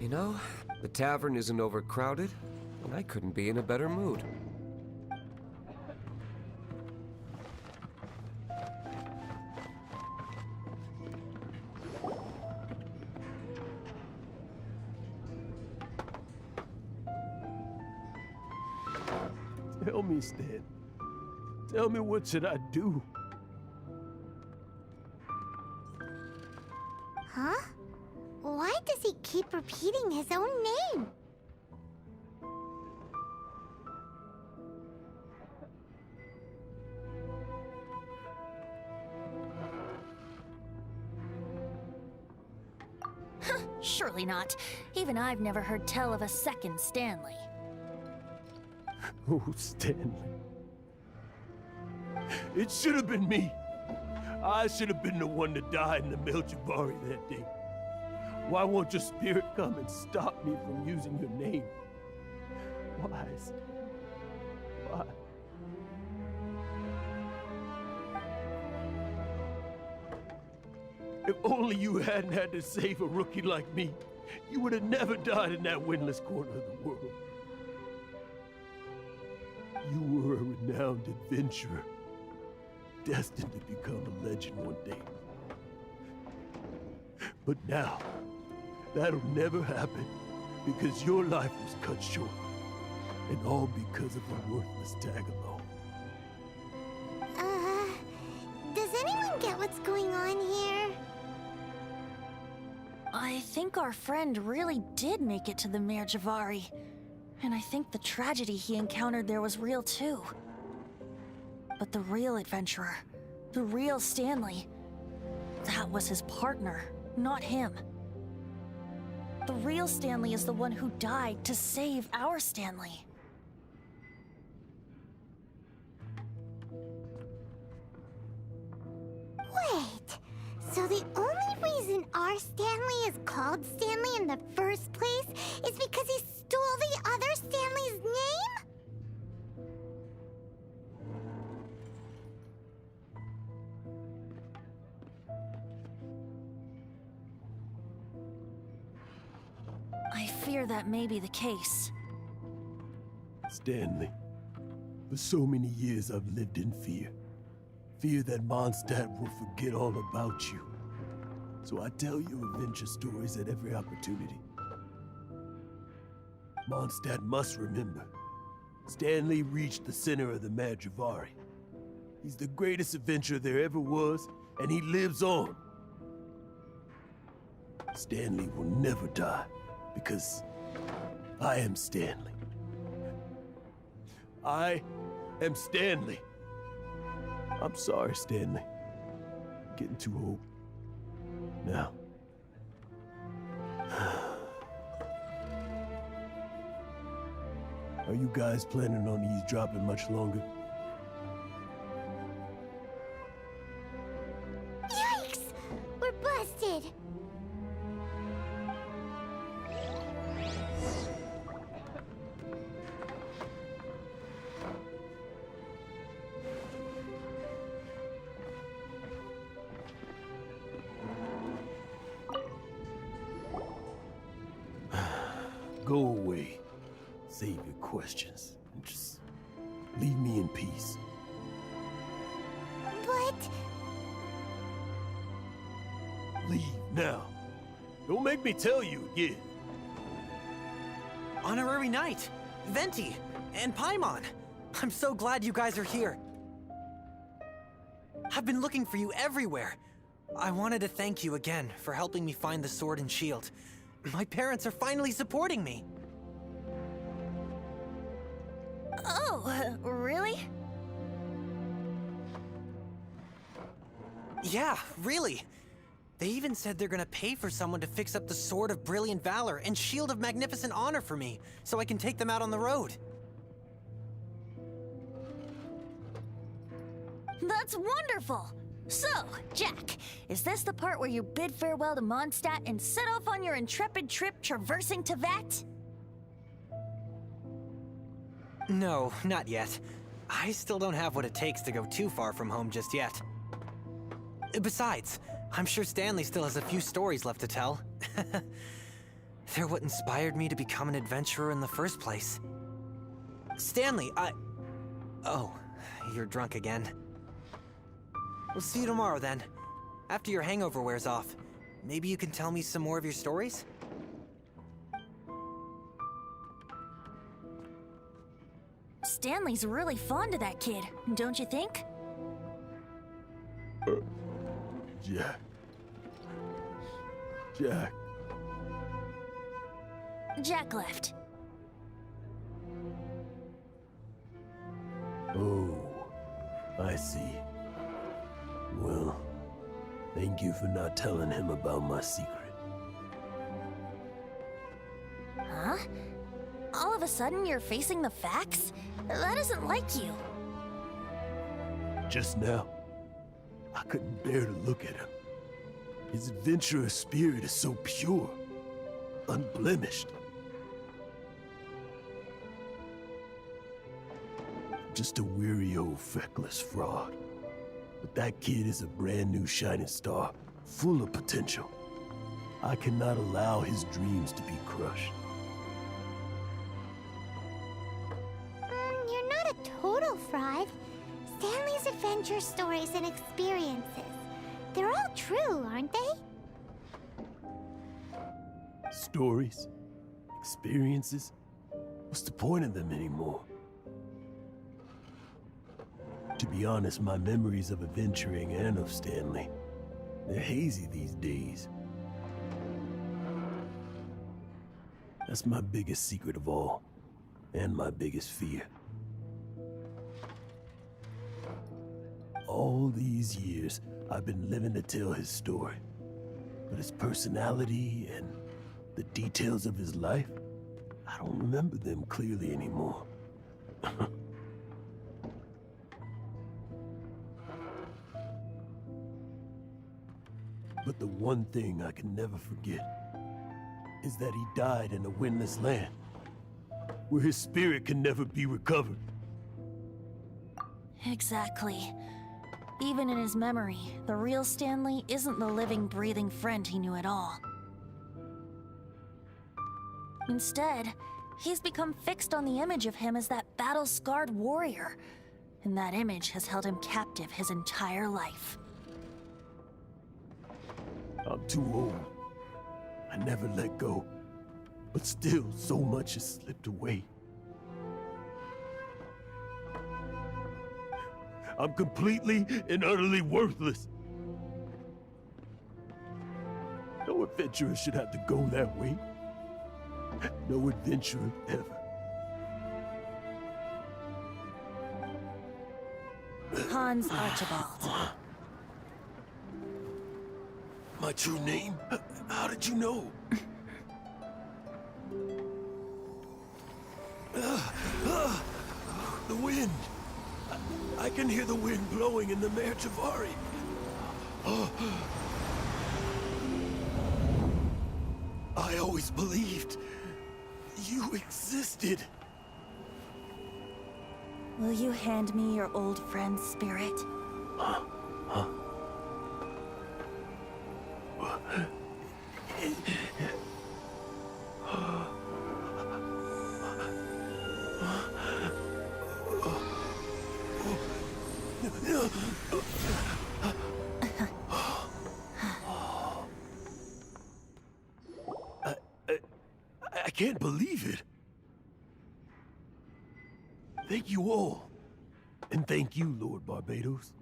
J: You know, the tavern isn't overcrowded, and I couldn't be in a better mood.
H: Tell me, Stan. Tell me, what should I do?
C: Huh? Why does he keep repeating his own name?
E: Surely not. Even I've never heard tell of a second Stanley.
H: Oh, Stanley. It should have been me. I should have been the one to die in the Melchivari that day. Why won't your spirit come and stop me from using your name? Why, Stan? Why? If only you hadn't had to save a rookie like me, you would have never died in that windless corner of the world. You were a renowned adventurer, destined to become a legend one day. But now, that'll never happen, because your life was cut short, and all because of a worthless tag-along.
C: Does anyone get what's going on here?
E: I think our friend really did make it to the Melchivari. And I think the tragedy he encountered there was real too. But the real adventurer, the real Stanley, that was his partner, not him. The real Stanley is the one who died to save our Stanley.
C: Wait, so the only reason our Stanley is called Stanley in the first place is because he stole the other Stanley's name?
E: I fear that may be the case.
H: Stanley, for so many years I've lived in fear. Fear that Mondstadt will forget all about you. So I tell you adventure stories at every opportunity. Mondstadt must remember. Stanley reached the center of the Madrivari. He's the greatest adventurer there ever was, and he lives on. Stanley will never die, because I am Stanley. I am Stanley. I'm sorry, Stanley. Getting too old. Now. Are you guys planning on eavesdropping much longer?
C: Yikes! We're busted!
H: Go away. Save your questions. And just leave me in peace.
C: But...
H: Leave now. Don't make me tell you again.
A: Honorary Knight, Venti, and Paimon. I'm so glad you guys are here. I've been looking for you everywhere. I wanted to thank you again for helping me find the sword and shield. My parents are finally supporting me.
E: Oh, really?
A: Yeah, really. They even said they're gonna pay for someone to fix up the Sword of Brilliant Valor and Shield of Magnificent Honor for me, so I can take them out on the road.
E: That's wonderful! So, Jack, is this the part where you bid farewell to Mondstadt and set off on your intrepid trip traversing Tevat?
A: No, not yet. I still don't have what it takes to go too far from home just yet. Besides, I'm sure Stanley still has a few stories left to tell. They're what inspired me to become an adventurer in the first place. Stanley, Oh, you're drunk again. We'll see you tomorrow then. After your hangover wears off. Maybe you can tell me some more of your stories?
E: Stanley's really fond of that kid, don't you think?
H: Jack. Jack.
E: Jack left.
H: Oh, I see. Well, thank you for not telling him about my secret.
E: Huh? All of a sudden you're facing the facts? That isn't like you.
H: Just now, I couldn't bear to look at him. His adventurous spirit is so pure, unblemished. Just a weary old feckless fraud. But that kid is a brand new shining star, full of potential. I cannot allow his dreams to be crushed.
C: You're not a total fraud. Stanley's adventure stories and experiences. They're all true, aren't they?
H: Stories? Experiences? What's the point of them anymore? To be honest, my memories of adventuring and of Stanley, they're hazy these days. That's my biggest secret of all, and my biggest fear. All these years, I've been living to tell his story. But his personality and the details of his life, I don't remember them clearly anymore. But the one thing I can never forget is that he died in a windless land, where his spirit can never be recovered.
E: Exactly. Even in his memory, the real Stanley isn't the living, breathing friend he knew at all. Instead, he's become fixed on the image of him as that battle-scarred warrior, and that image has held him captive his entire life.
H: I'm too old. I never let go. But still, so much has slipped away. I'm completely and utterly worthless. No adventurer should have to go that way. No adventurer ever.
E: Hans Archibald.
H: My true name? How did you know? The wind. I can hear the wind blowing in the Mare Javari. I always believed you existed.
E: Will you hand me your old friend's spirit?
H: Huh? I can't believe it. Thank you all. And thank you, Lord Barbados.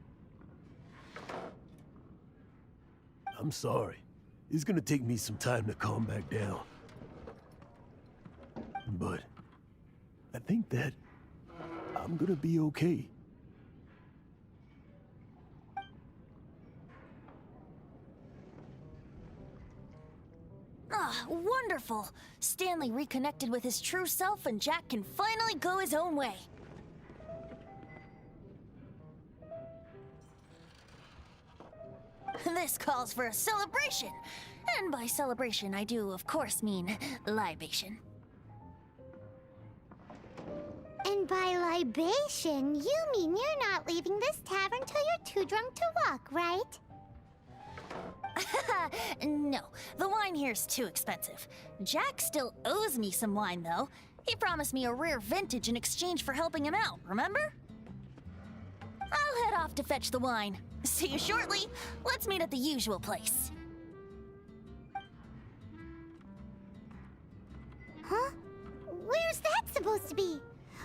H: I'm sorry. It's gonna take me some time to calm back down. But I think that I'm gonna be okay.
E: Ah, wonderful! Stanley reconnected with his true self and Jack can finally go his own way. This calls for a celebration. And by celebration, I do, of course, mean libation.
C: And by libation, you mean you're not leaving this tavern till you're too drunk to walk, right?
E: No, the wine here's too expensive. Jack still owes me some wine, though. He promised me a rare vintage in exchange for helping him out, remember? I'll head off to fetch the wine. See you shortly. Let's meet at the usual place.
C: Huh? Where's that supposed to be?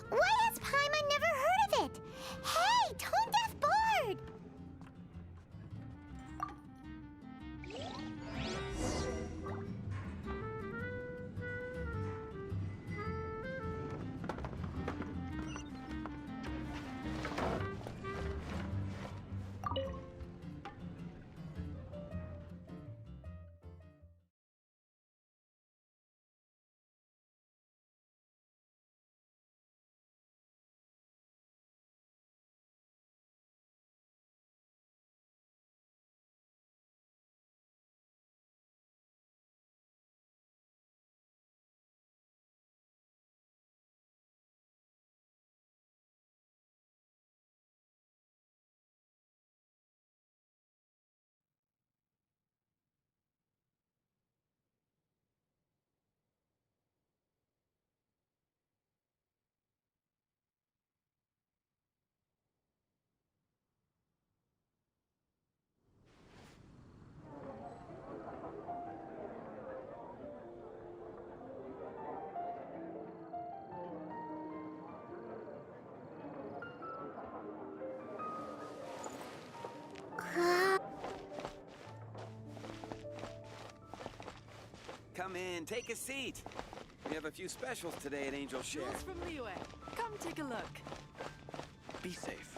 C: Why has Paimon never heard of it? Hey, Tone Deaf Bard!
F: Come in, take a seat. We have a few specials today at Angel Share.
M: Jules from Leeway. Come take a look.
F: Be safe.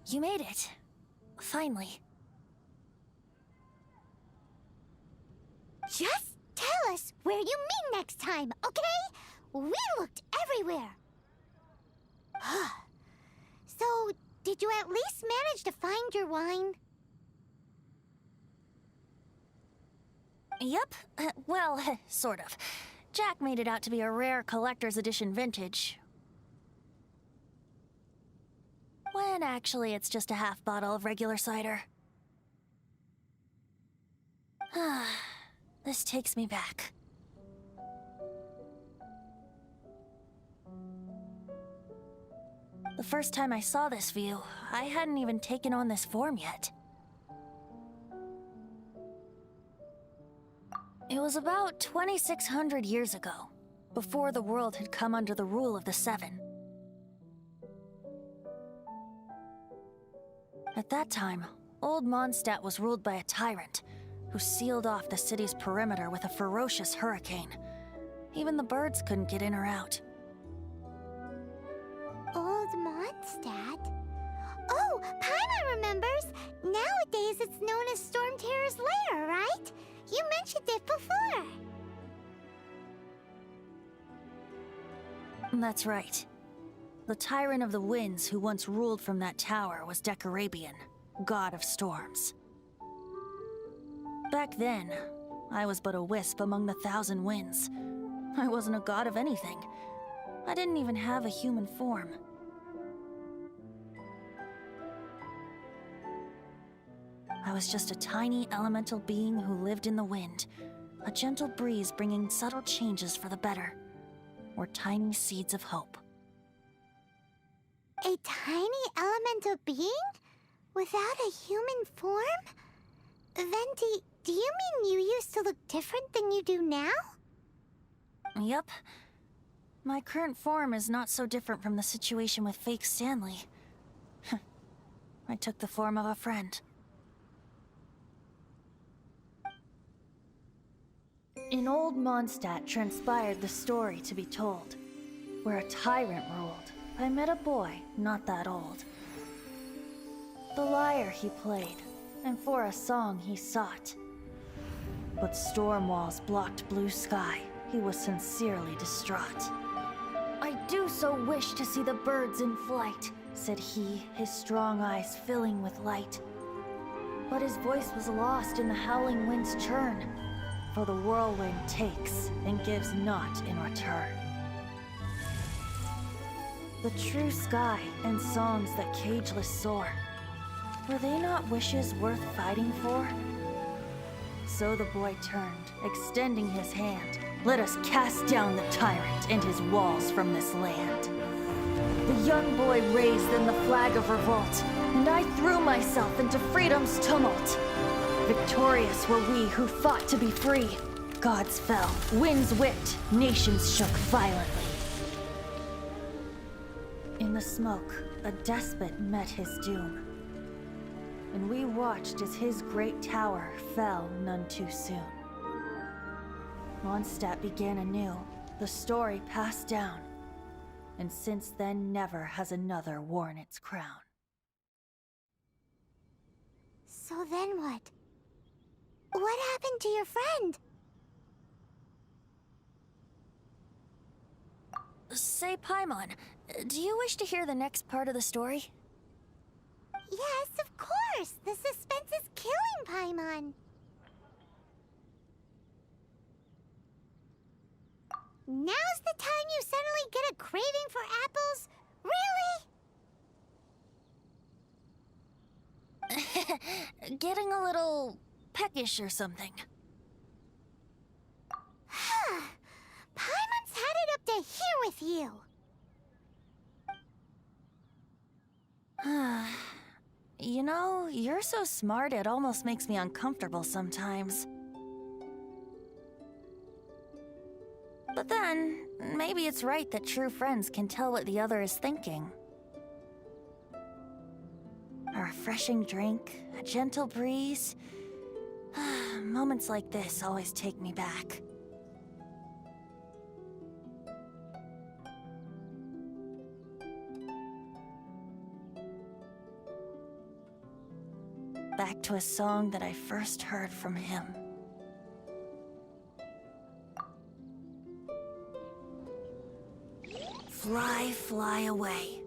E: You made it. Finally.
C: Just tell us where you meet next time, okay? We looked everywhere. So, did you at least manage to find your wine?
E: Yep. Well, sort of. Jack made it out to be a rare collector's edition vintage. When actually it's just a half bottle of regular cider. This takes me back. The first time I saw this view, I hadn't even taken on this form yet. It was about 2,600 years ago, before the world had come under the rule of the Seven. At that time, old Mondstadt was ruled by a tyrant who sealed off the city's perimeter with a ferocious hurricane. Even the birds couldn't get in or out.
C: Old Mondstadt? Oh, Paimon remembers! Nowadays it's known as Storm Terror's Lair, right? You mentioned it before.
E: That's right. The Tyrant of the Winds who once ruled from that tower was Decarabian, god of storms. Back then, I was but a wisp among the thousand winds. I wasn't a god of anything. I didn't even have a human form. I was just a tiny elemental being who lived in the wind, a gentle breeze bringing subtle changes for the better, or tiny seeds of hope.
C: A tiny elemental being? Without a human form? Venti, do you mean you used to look different than you do now?
E: Yep. My current form is not so different from the situation with fake Stanley. I took the form of a friend. In old Mondstadt transpired the story to be told, where a tyrant ruled. I met a boy not that old. The lyre he played, and for a song he sought. But storm walls blocked blue sky. He was sincerely distraught. I do so wish to see the birds in flight, said he, his strong eyes filling with light. But his voice was lost in the howling wind's churn, for the whirlwind takes and gives not in return. The true sky and songs that cageless soar, were they not wishes worth fighting for? So the boy turned, extending his hand. Let us cast down the tyrant and his walls from this land. The young boy raised then the flag of revolt, and I threw myself into freedom's tumult. Victorious were we who fought to be free. Gods fell, winds whipped, nations shook violently. In the smoke, a despot met his doom, and we watched as his great tower fell none too soon. Mondstadt began anew, the story passed down, and since then never has another worn its crown.
C: So then what? What happened to your friend?
E: Say, Paimon, do you wish to hear the next part of the story?
C: Yes, of course! The suspense is killing Paimon! Now's the time you suddenly get a craving for apples? Really?
E: Getting a little peckish or something.
C: Paimon's had it up to here with you!
E: You know, you're so smart it almost makes me uncomfortable sometimes. But then, maybe it's right that true friends can tell what the other is thinking. A refreshing drink, a gentle breeze. Moments like this always take me back. Back to a song that I first heard from him. Fly, fly away.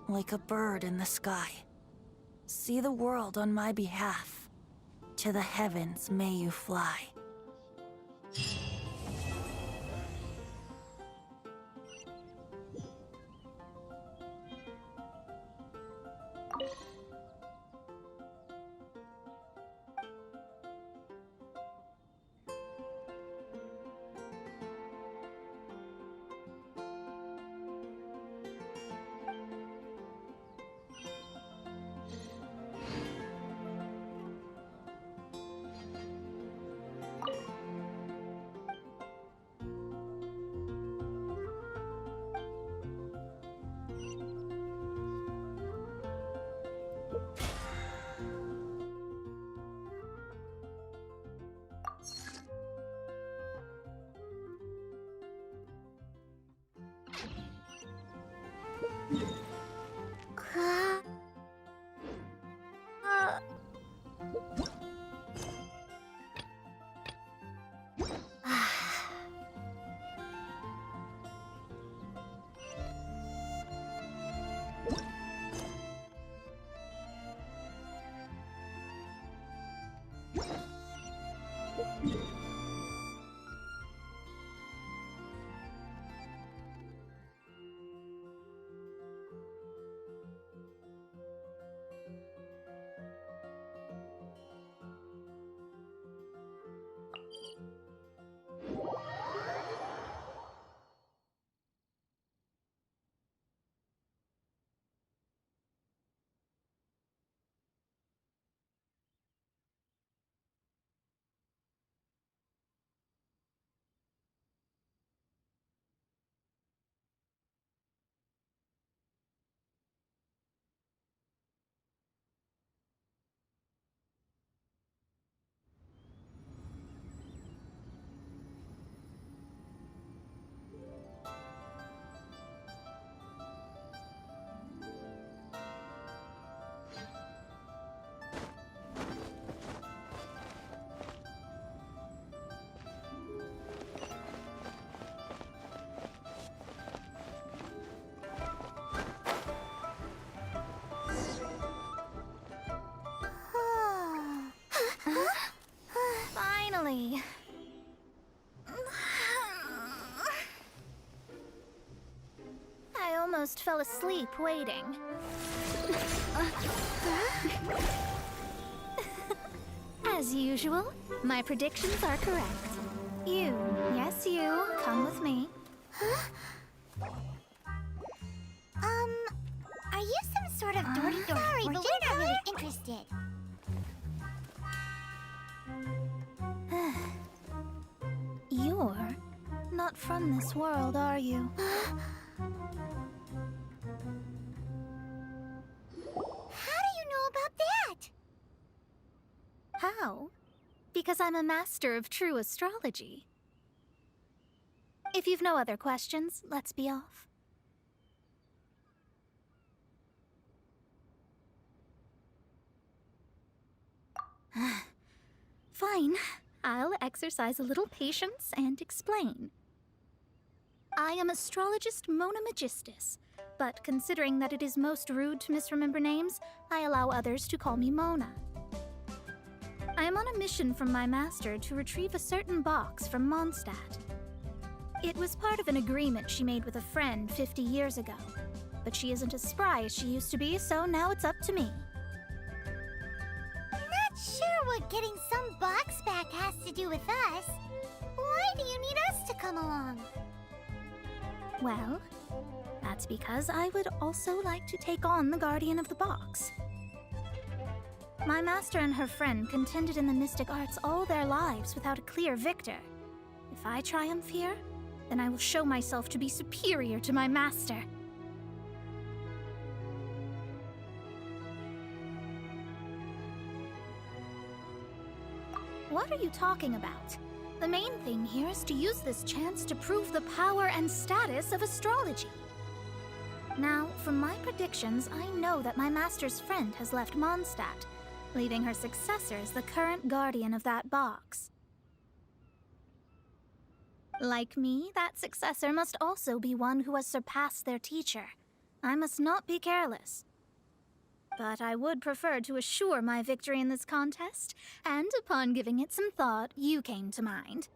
E: Like a bird in the sky. See the world on my behalf. To the heavens may you fly.
B: Finally. I almost fell asleep waiting. As usual, my predictions are correct. You, yes you, come with me.
C: Are you some sort of door-to-door? Sorry, but we're not really interested.
B: You're not from this world, are you?
C: How do you know about that?
B: How? Because I'm a master of true astrology. If you've no other questions, let's be off. Fine. I'll exercise a little patience and explain. I am astrologist Mona Magistus, but considering that it is most rude to misremember names, I allow others to call me Mona. I am on a mission from my master to retrieve a certain box from Mondstadt. It was part of an agreement she made with a friend 50 years ago, but she isn't as spry as she used to be, so now it's up to me.
C: Not sure what getting some box back has to do with us. Why do you need us to come along?
B: Well, that's because I would also like to take on the Guardian of the Box. My master and her friend contended in the mystic arts all their lives without a clear victor. If
N: If I triumph here, then I will show myself to be superior to my master. What are you talking about? The main thing here is to use this chance to prove the power and status of astrology. Now, from my predictions, I know that my master's friend has left Mondstadt, leaving her successor as the current guardian of that box. Like me, that successor must also be one who has surpassed their teacher. I must not be careless. But I would prefer to assure my victory in this contest, and upon giving it some thought, you came to mind.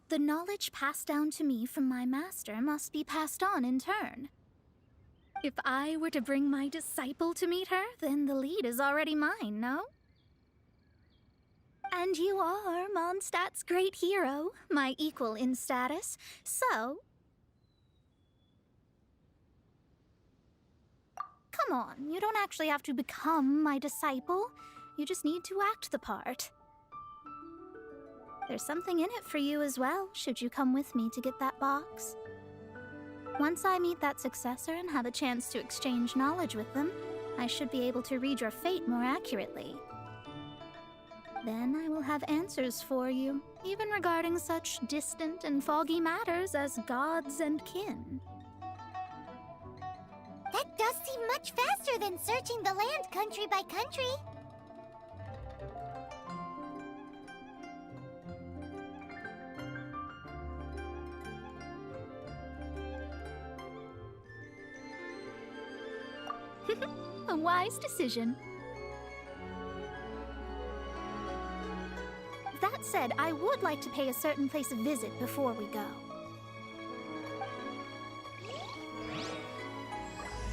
N: The knowledge passed down to me from my master must be passed on in turn. If I were to bring my disciple to meet her, then the lead is already mine, no? And you are Mondstadt's great hero, my equal in status, so... Come on, you don't actually have to become my disciple. You just need to act the part. There's something in it for you as well, should you come with me to get that box. Once I meet that successor and have a chance to exchange knowledge with them, I should be able to read your fate more accurately. Then I will have answers for you, even regarding such distant and foggy matters as gods and kin.
C: That does seem much faster than searching the land country by country.
N: A wise decision. That said, I would like to pay a certain place a visit before we go.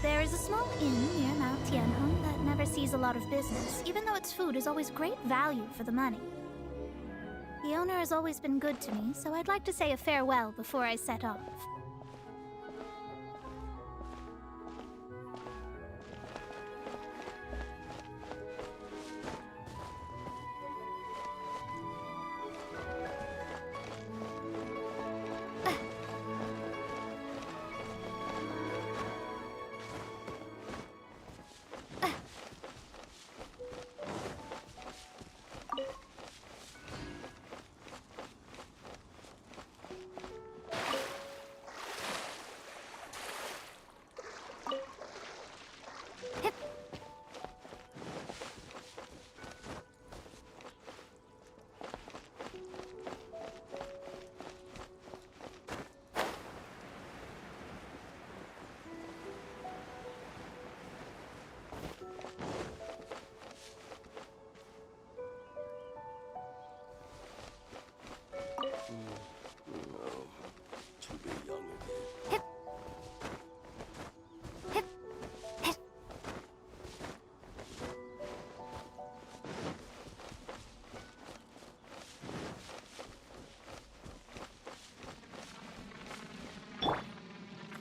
N: There is a small inn near Mount Tianheng that never sees a lot of business, even though its food is always great value for the money. The owner has always been good to me, so I'd like to say a farewell before I set off.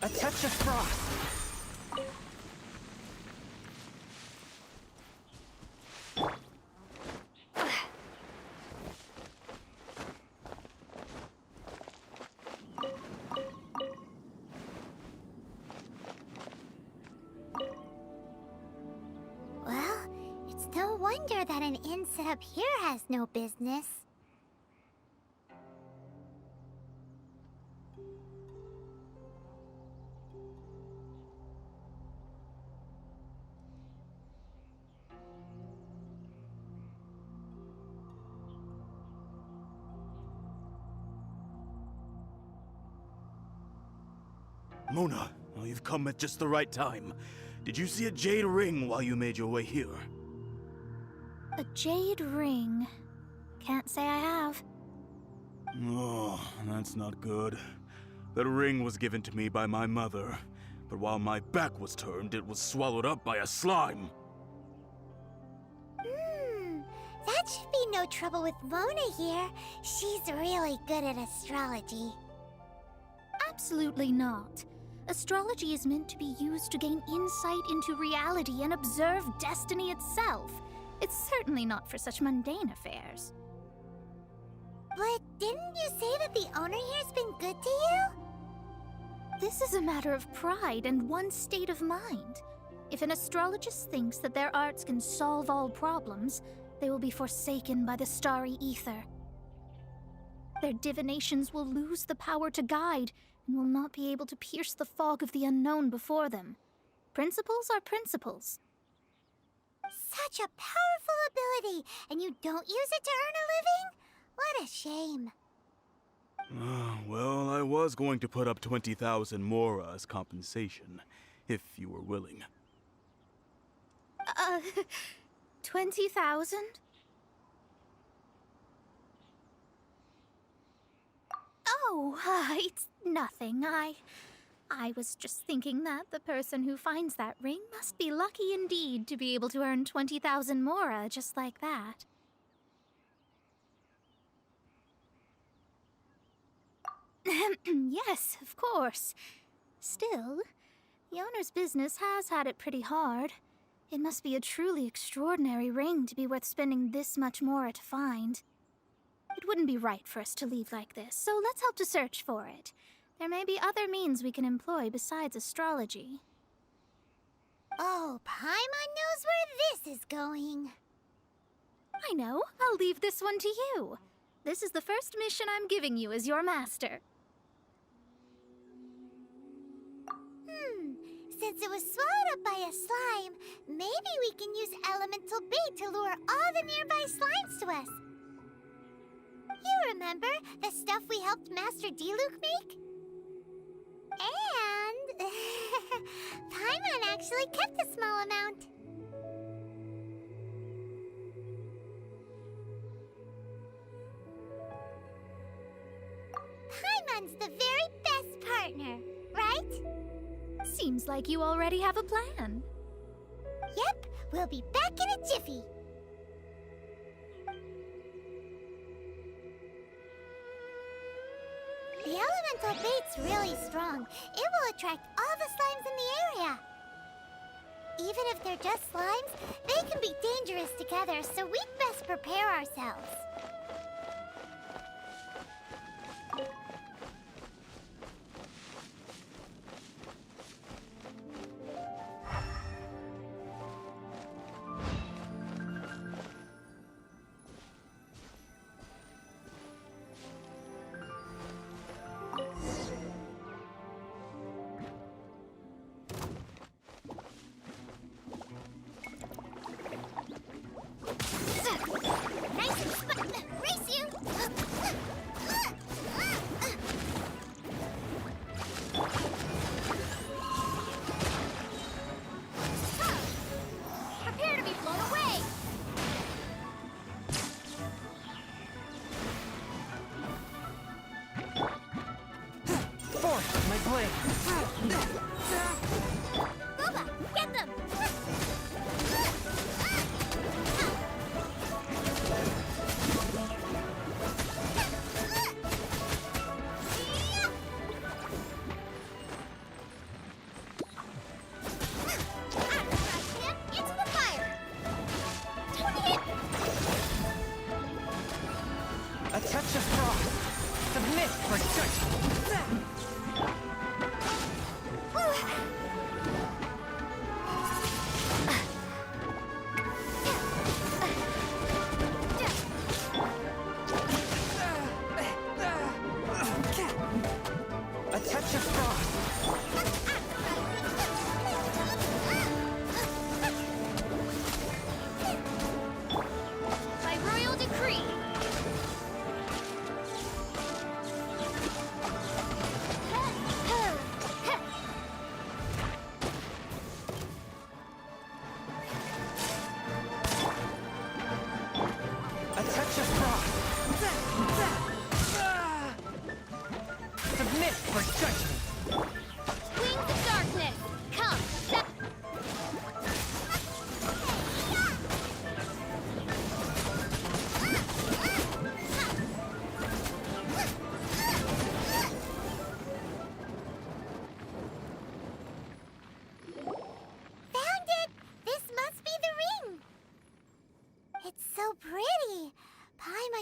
A: A touch of frost.
C: Well, it's no wonder that an inn set up here has no business.
O: Mona, oh, you've come at just the right time. Did you see a jade ring while you made your way here?
N: A jade ring. Can't say I have.
O: Oh, that's not good. That ring was given to me by my mother, but while my back was turned, it was swallowed up by a slime.
C: That should be no trouble with Mona here. She's really good at astrology.
N: Absolutely not. Astrology is meant to be used to gain insight into reality and observe destiny itself. It's certainly not for such mundane affairs.
C: But didn't you say that the owner here's been good to you?
N: This is a matter of pride and one's state of mind. If an astrologist thinks that their arts can solve all problems, they will be forsaken by the starry ether. Their divinations will lose the power to guide and will not be able to pierce the fog of the unknown before them. Principles are principles.
C: Such a powerful ability, and you don't use it to earn a living? What a shame.
O: Well, I was going to put up 20,000 mora as compensation, if you were willing.
N: 20,000? Oh, it's nothing. I was just thinking that the person who finds that ring must be lucky indeed to be able to earn 20,000 mora just like that. Yes, of course. Still, the owner's business has had it pretty hard. It must be a truly extraordinary ring to be worth spending this much mora to find. It wouldn't be right for us to leave like this, so let's help to search for it. There may be other means we can employ besides astrology.
C: Oh, Paimon knows where this is going.
N: I know. I'll leave this one to you. This is the first mission I'm giving you as your master.
C: Since it was swallowed up by a slime, maybe we can use elemental bait to lure all the nearby slimes to us. You remember the stuff we helped Master Diluc make? And Paimon actually kept a small amount. Paimon's the very best partner, right?
N: Seems like you already have a plan.
C: Yep, we'll be back in a jiffy. The elemental bait's really strong. It will attract all the slimes in the area. Even if they're just slimes, they can be dangerous together, so we'd best prepare ourselves.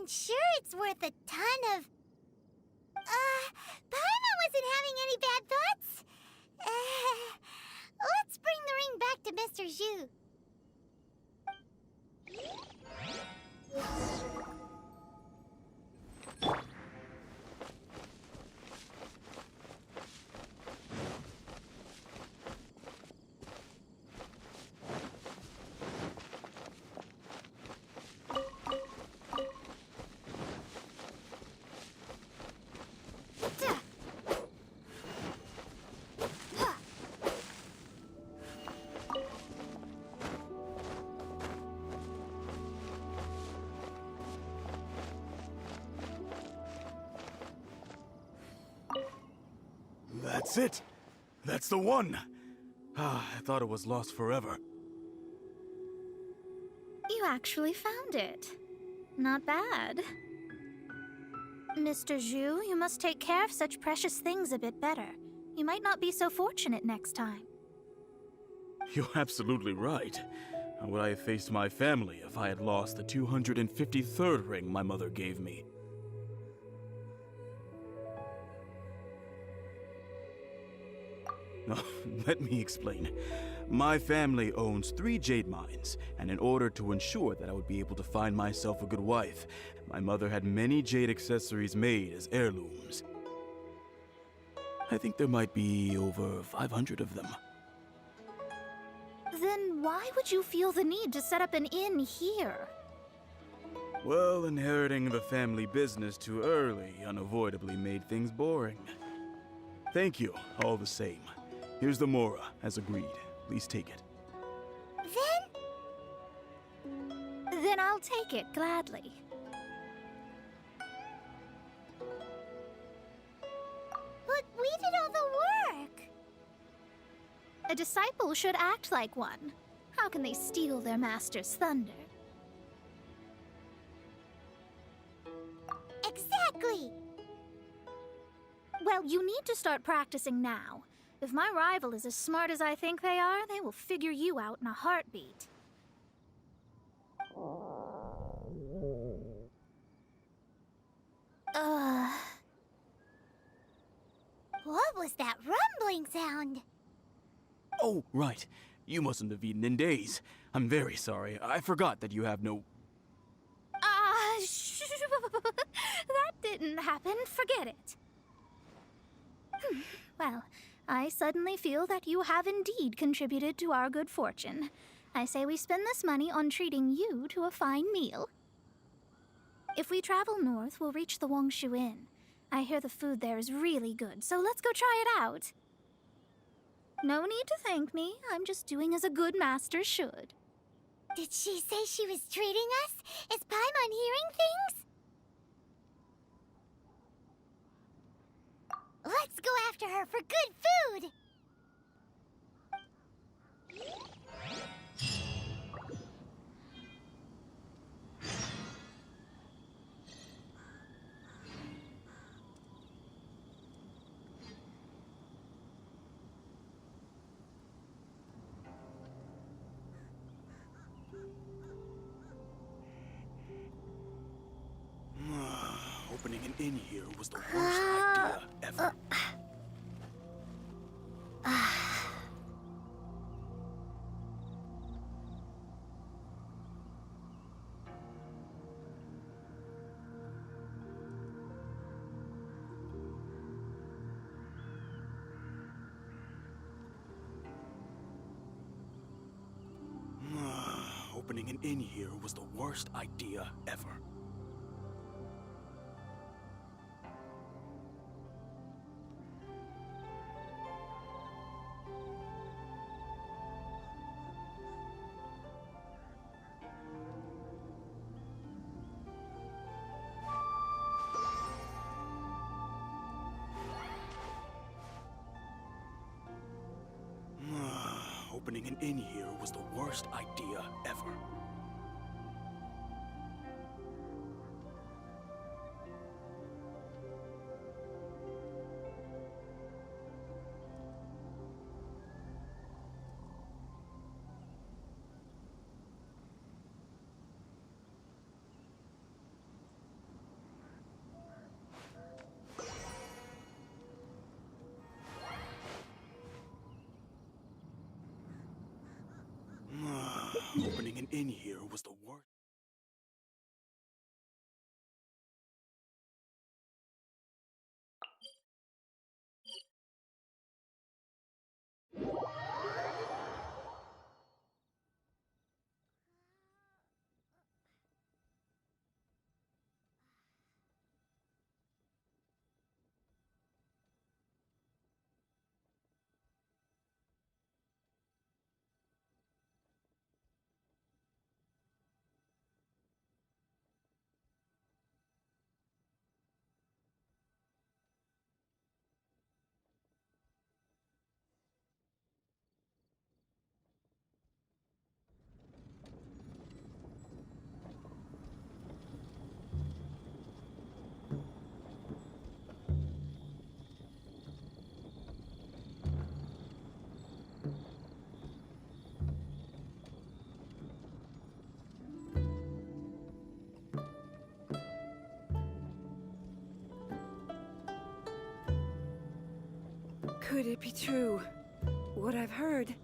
C: sure it's worth a ton of... Paimon wasn't having any bad thoughts. Let's bring the ring back to Mr. Zhu.
O: That's it! That's the one! I thought it was lost forever.
N: You actually found it. Not bad. Mr. Zhu, you must take care of such precious things a bit better. You might not be so fortunate next time.
O: You're absolutely right. How would I have faced my family if I had lost the 253rd ring my mother gave me? Let me explain. My family owns 3 jade mines, and in order to ensure that I would be able to find myself a good wife, my mother had many jade accessories made as heirlooms. I think there might be over 500 of them.
N: Then why would you feel the need to set up an inn here?
O: Well, inheriting the family business too early unavoidably made things boring. Thank you, all the same. Here's the Mora, as agreed. Please take it.
N: Then I'll take it gladly.
C: But we did all the work!
N: A disciple should act like one. How can they steal their master's thunder?
C: Exactly!
N: Well, you need to start practicing now. If my rival is as smart as I think they are, they will figure you out in a heartbeat.
C: What was that rumbling sound?
O: Oh, right. You mustn't have eaten in days. I'm very sorry. I forgot that you have no...
N: That didn't happen. Forget it. Well, I suddenly feel that you have indeed contributed to our good fortune. I say we spend this money on treating you to a fine meal. If we travel north, we'll reach the Wongshu Inn. I hear the food there is really good, so let's go try it out. No need to thank me. I'm just doing as a good master should.
C: Did she say she was treating us? Is Paimon hearing things? Let's go after her for good food!
O: Opening an inn here was the worst idea ever. Opening an inn here was the worst idea ever. Opening an inn here was the worst idea ever. in here was the worst.
M: Could it be true? What I've heard?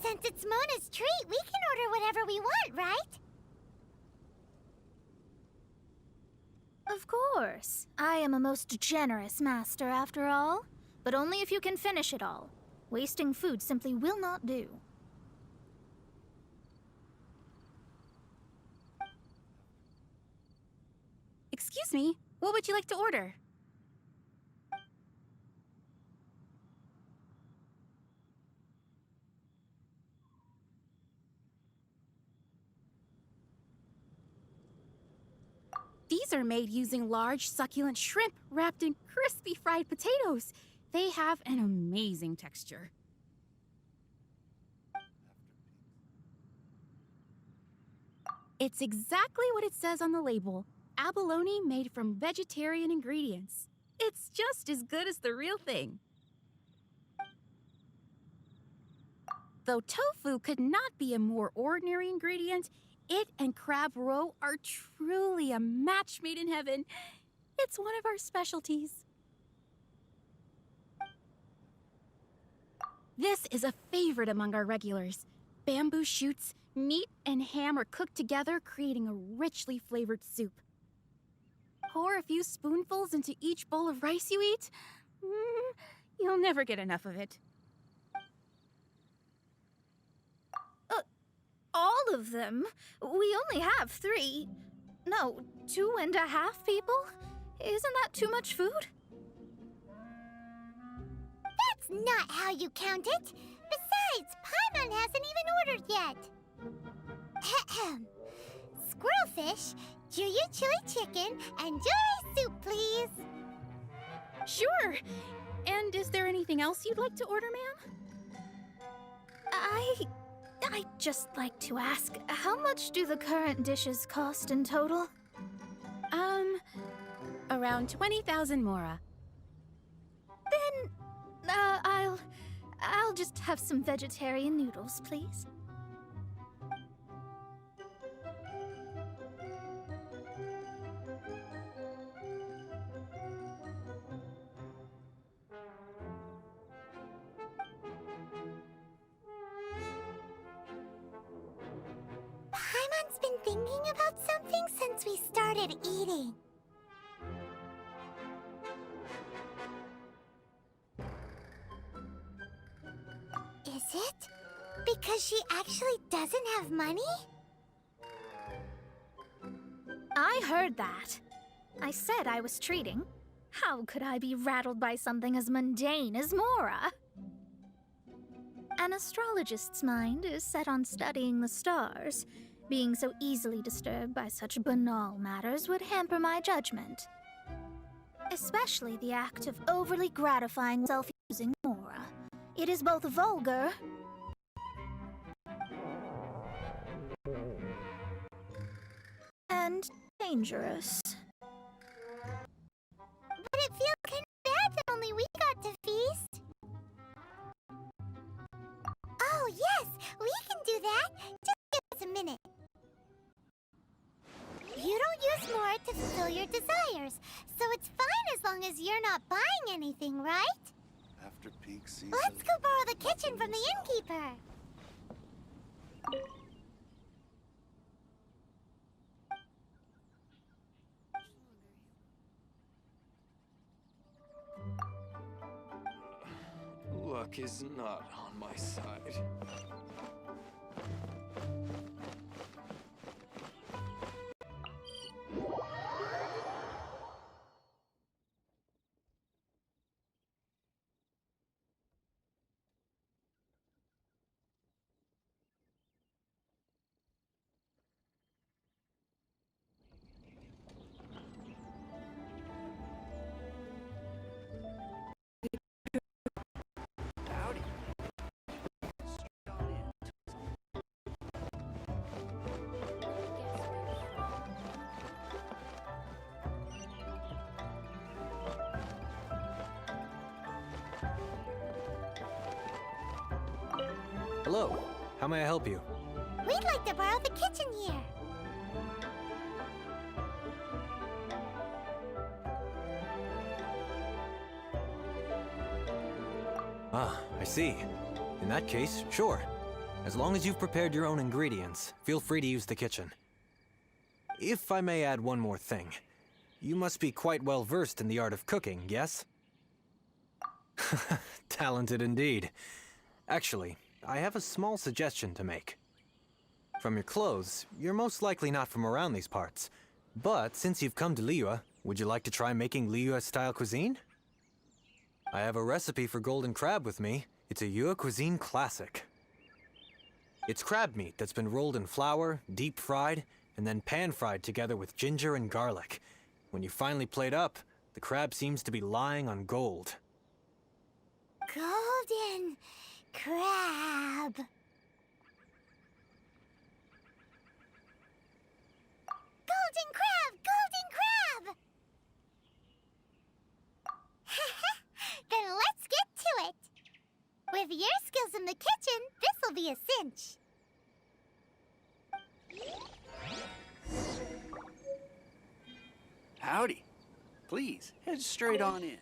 C: Since it's Mona's treat, we can order whatever we want, right?
N: Of course. I am a most generous master, after all. But only if you can finish it all. Wasting food simply will not do.
B: Excuse me, what would you like to order? These are made using large, succulent shrimp wrapped in crispy fried potatoes. They have an amazing texture. It's exactly what it says on the label. Abalone made from vegetarian ingredients. It's just as good as the real thing. Though tofu could not be a more ordinary ingredient, it and crab roe are truly a match made in heaven. It's one of our specialties. This is a favorite among our regulars. Bamboo shoots, meat, and ham are cooked together, creating a richly flavored soup. Pour a few spoonfuls into each bowl of rice you eat. You'll never get enough of it.
N: All of them? We only have 3. No, 2.5 people? Isn't that too much food?
C: That's not how you count it. Besides, Paimon hasn't even ordered yet. Squirrelfish, Juyu chili chicken, and Jory soup, please.
B: Sure. And is there anything else you'd like to order, ma'am?
N: I'd just like to ask, how much do the current dishes cost in total?
B: Around 20,000 mora.
N: Then, I'll just have some vegetarian noodles, please.
C: Paimon's been thinking about something since we started eating. it? Because she actually doesn't have money?
N: I heard that. I said I was treating. How could I be rattled by something as mundane as Mora? An astrologist's mind is set on studying the stars. Being so easily disturbed by such banal matters would hamper my judgment. Especially the act of overly gratifying self-using Mora. It is both vulgar and dangerous.
C: But it feels kind of bad that only we got to feast. Oh, yes, we can do that. Just give us a minute. You don't use more to fulfill your desires, so it's fine as long as you're not buying anything, right?
P: After peak season...
C: Let's go borrow the kitchen from the innkeeper.
Q: Luck is not on my side.
A: Hello. How may I help you?
C: We'd like to borrow the kitchen here.
A: Ah, I see. In that case, sure. As long as you've prepared your own ingredients, feel free to use the kitchen. If I may add one more thing, you must be quite well versed in the art of cooking, yes? Talented indeed. Actually, I have a small suggestion to make. From your clothes, you're most likely not from around these parts. But since you've come to Liyue, would you like to try making Liyue-style cuisine? I have a recipe for golden crab with me. It's a Yue cuisine classic. It's crab meat that's been rolled in flour, deep fried, and then pan-fried together with ginger and garlic. When you finally plate up, the crab seems to be lying on gold.
C: Golden crab. Golden crab! Golden crab! Then let's get to it. With your skills in the kitchen, this'll be a cinch.
F: Howdy. Please, head straight on in.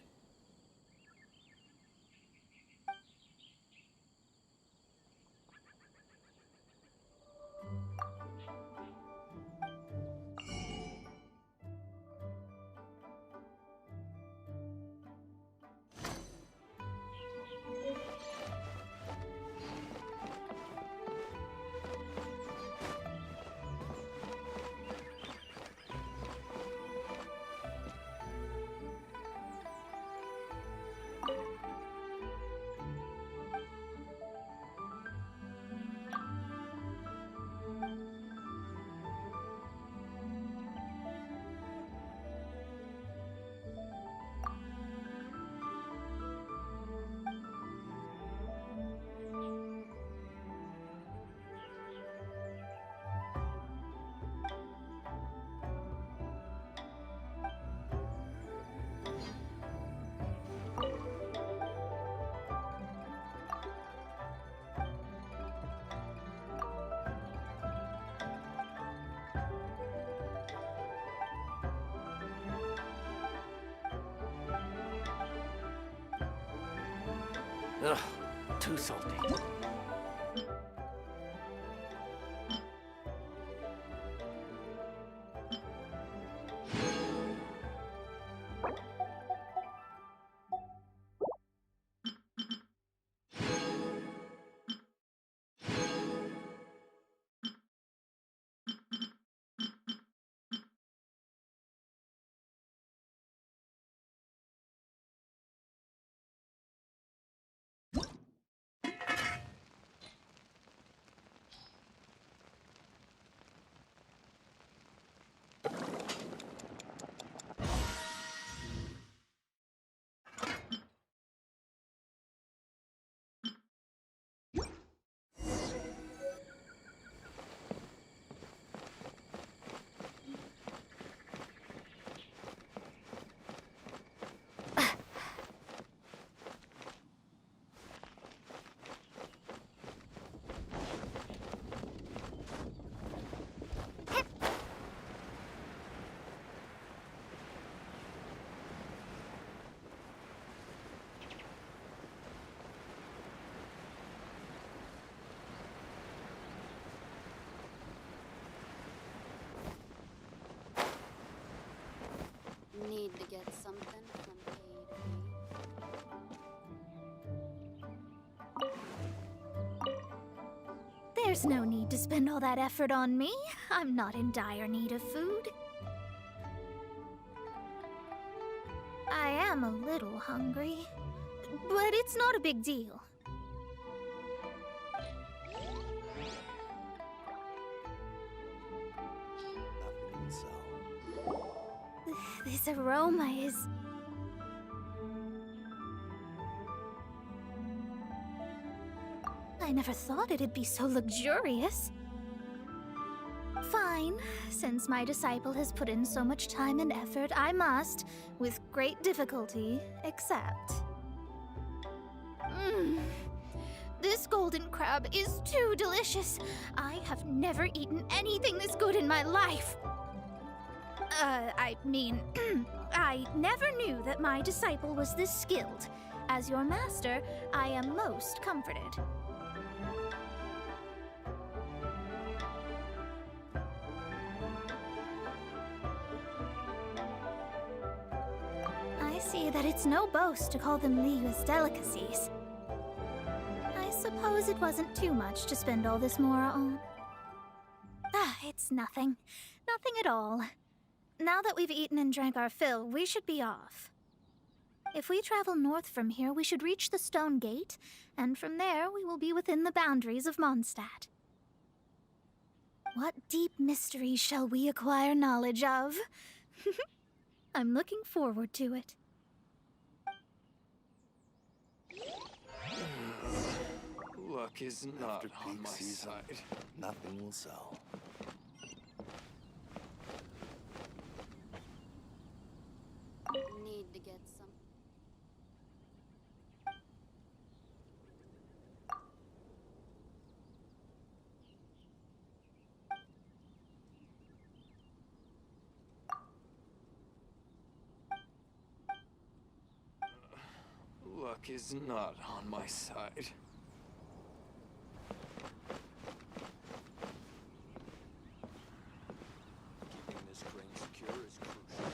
Q: Ugh, too salty.
R: Need to get something from A to B.
N: There's no need to spend all that effort on me. I'm not in dire need of food. I am a little hungry, but it's not a big deal. This aroma is... I never thought it'd be so luxurious. Fine. Since my disciple has put in so much time and effort, I must, with great difficulty, accept. This golden crab is too delicious. I have never eaten anything this good in my life. I mean, I never knew that my disciple was this skilled. As your master, I am most comforted. I see that it's no boast to call them Liyue's delicacies. I suppose it wasn't too much to spend all this mora on. It's nothing. Nothing at all. Now that we've eaten and drank our fill, we should be off. If we travel north from here, we should reach the Stone Gate, and from there we will be within the boundaries of Mondstadt. What deep mysteries shall we acquire knowledge of? I'm looking forward to it.
Q: Luck is not
P: After
Q: on
P: peak
Q: my
P: season,
Q: side.
P: nothing will sell.
R: Need to get some.
Q: Luck is not on my side.
H: Keeping this crane secure is crucial.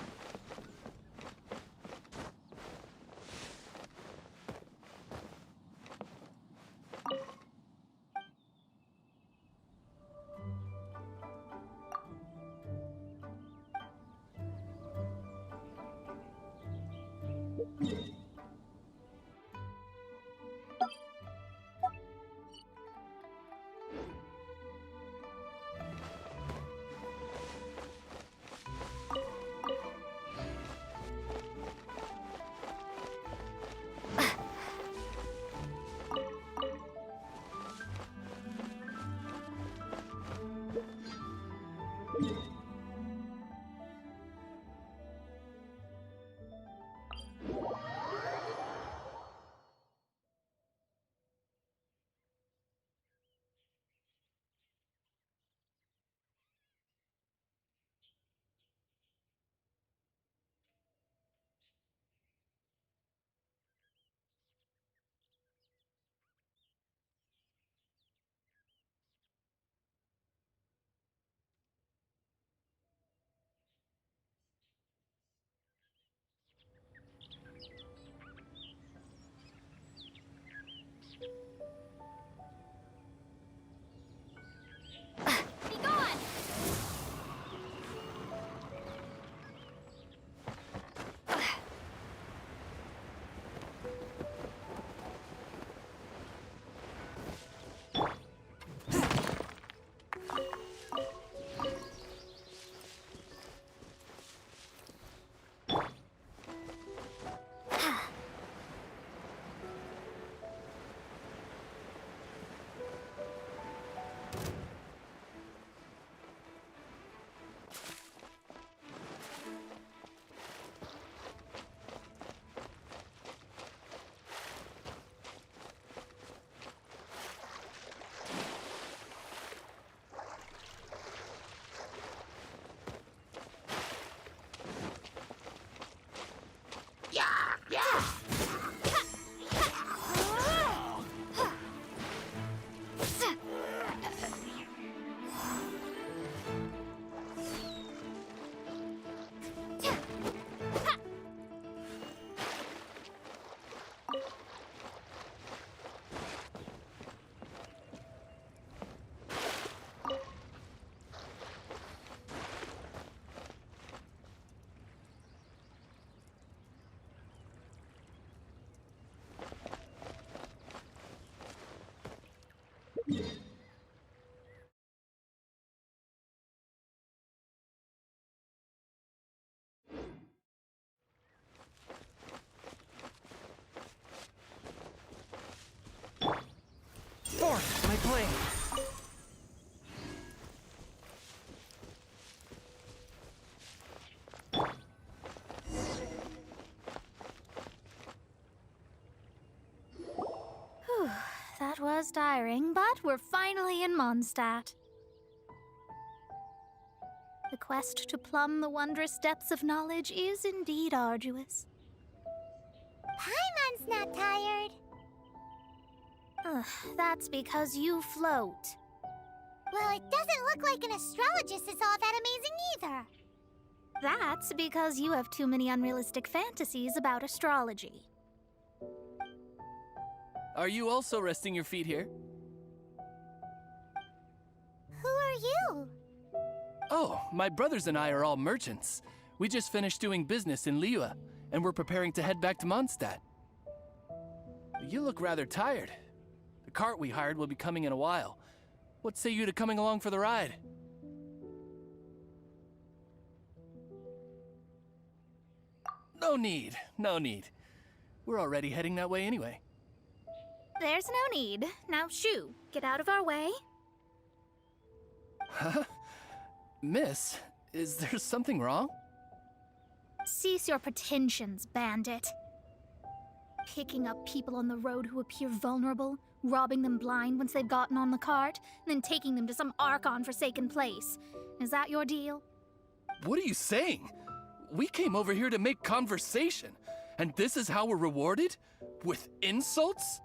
L: bling.
N: Whew, that was tiring, but we're finally in Mondstadt. The quest to plumb the wondrous depths of knowledge is indeed arduous.
C: Paimon's not tired.
N: Ugh, that's because you float.
C: Well, it doesn't look like an astrologist is all that amazing either.
N: That's because you have too many unrealistic fantasies about astrology.
S: Are you also resting your feet here?
C: Who are you?
S: Oh, my brothers and I are all merchants. We just finished doing business in Liyue, and we're preparing to head back to Mondstadt. You look rather tired. The cart we hired will be coming in a while. What say you to coming along for the ride? No need, no need. We're already heading that way anyway.
N: There's no need. Now, shoo, get out of our way.
S: Huh? Miss, is there something wrong?
N: Cease your pretensions, bandit. Picking up people on the road who appear vulnerable, robbing them blind once they've gotten on the cart, and then taking them to some Archon-forsaken place. Is that your deal?
S: What are you saying? We came over here to make conversation, and this is how we're rewarded? With insults?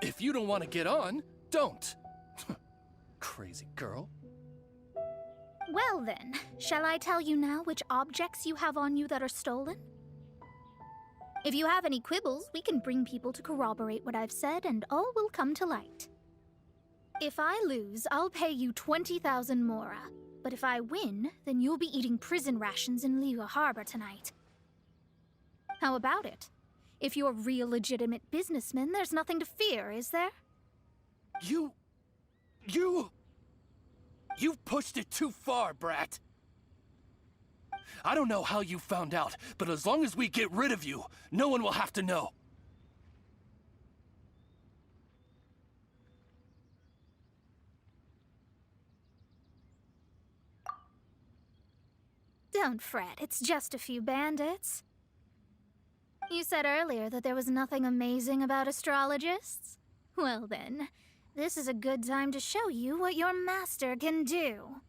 S: If you don't want to get on, don't. Crazy girl.
N: Well then, shall I tell you now which objects you have on you that are stolen? If you have any quibbles, we can bring people to corroborate what I've said, and all will come to light. If I lose, I'll pay you 20,000 mora. But if I win, then you'll be eating prison rations in Liyue Harbor tonight. How about it? If you're real legitimate businessmen, there's nothing to fear, is there?
S: You've pushed it too far, brat. I don't know how you found out, but as long as we get rid of you, no one will have to know.
N: Don't fret, it's just a few bandits. You said earlier that there was nothing amazing about astrologists? Well then, this is a good time to show you what your master can do.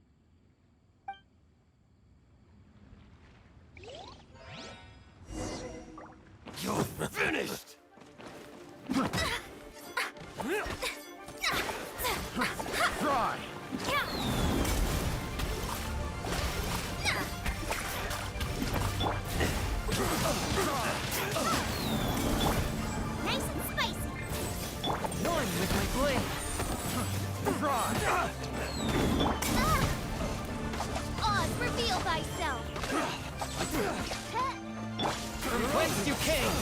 H: You're finished! Try!
C: Nice and spicy.
L: Norm with my blade.
C: Oz, reveal thyself.
L: Whence you came!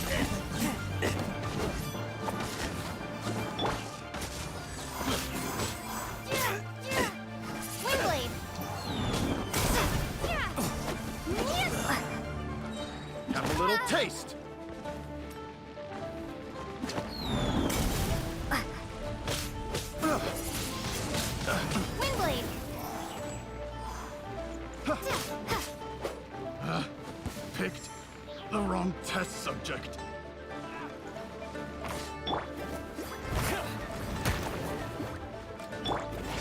C: Windblade.
H: Have a little taste!
C: Windblade.
H: Picked the wrong test subject.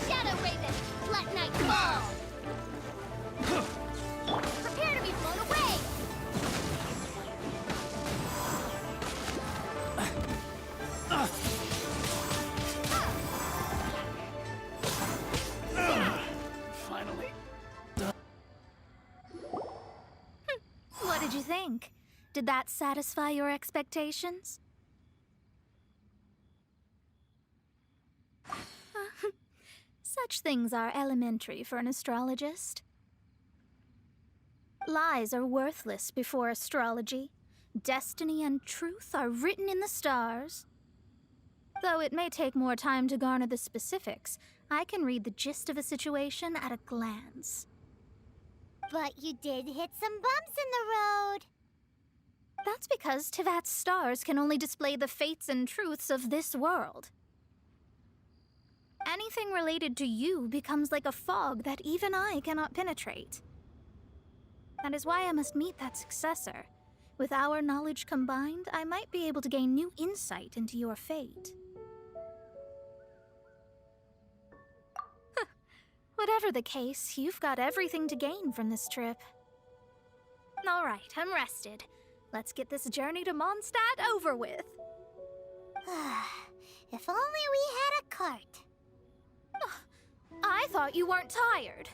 C: Shadow Raven. Let night fall. Prepare to be blown away.
S: Finally.
N: What did you think? Did that satisfy your expectations? Such things are elementary for an astrologist. Lies are worthless before astrology. Destiny and truth are written in the stars. Though it may take more time to garner the specifics, I can read the gist of a situation at a glance.
C: But you did hit some bumps in the road.
N: That's because Tivat's stars can only display the fates and truths of this world. Anything related to you becomes like a fog that even I cannot penetrate. That is why I must meet that successor. With our knowledge combined, I might be able to gain new insight into your fate. Whatever the case, you've got everything to gain from this trip. All right, I'm rested. Let's get this journey to Mondstadt over with.
C: If only we had a cart.
N: I thought you weren't tired.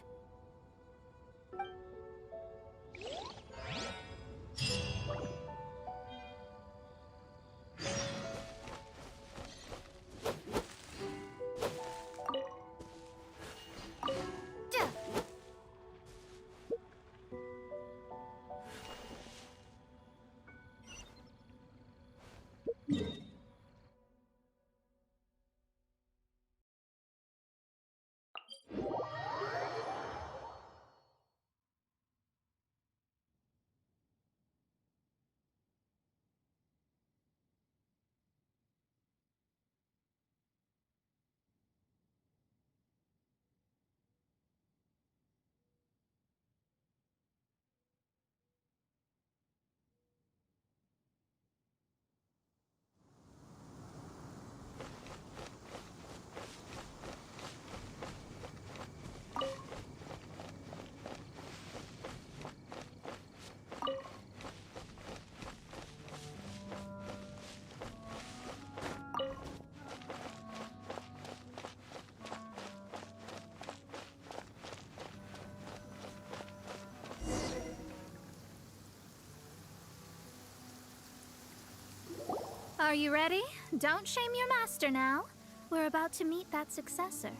N: Are you ready? Don't shame your master now. We're about to meet that successor.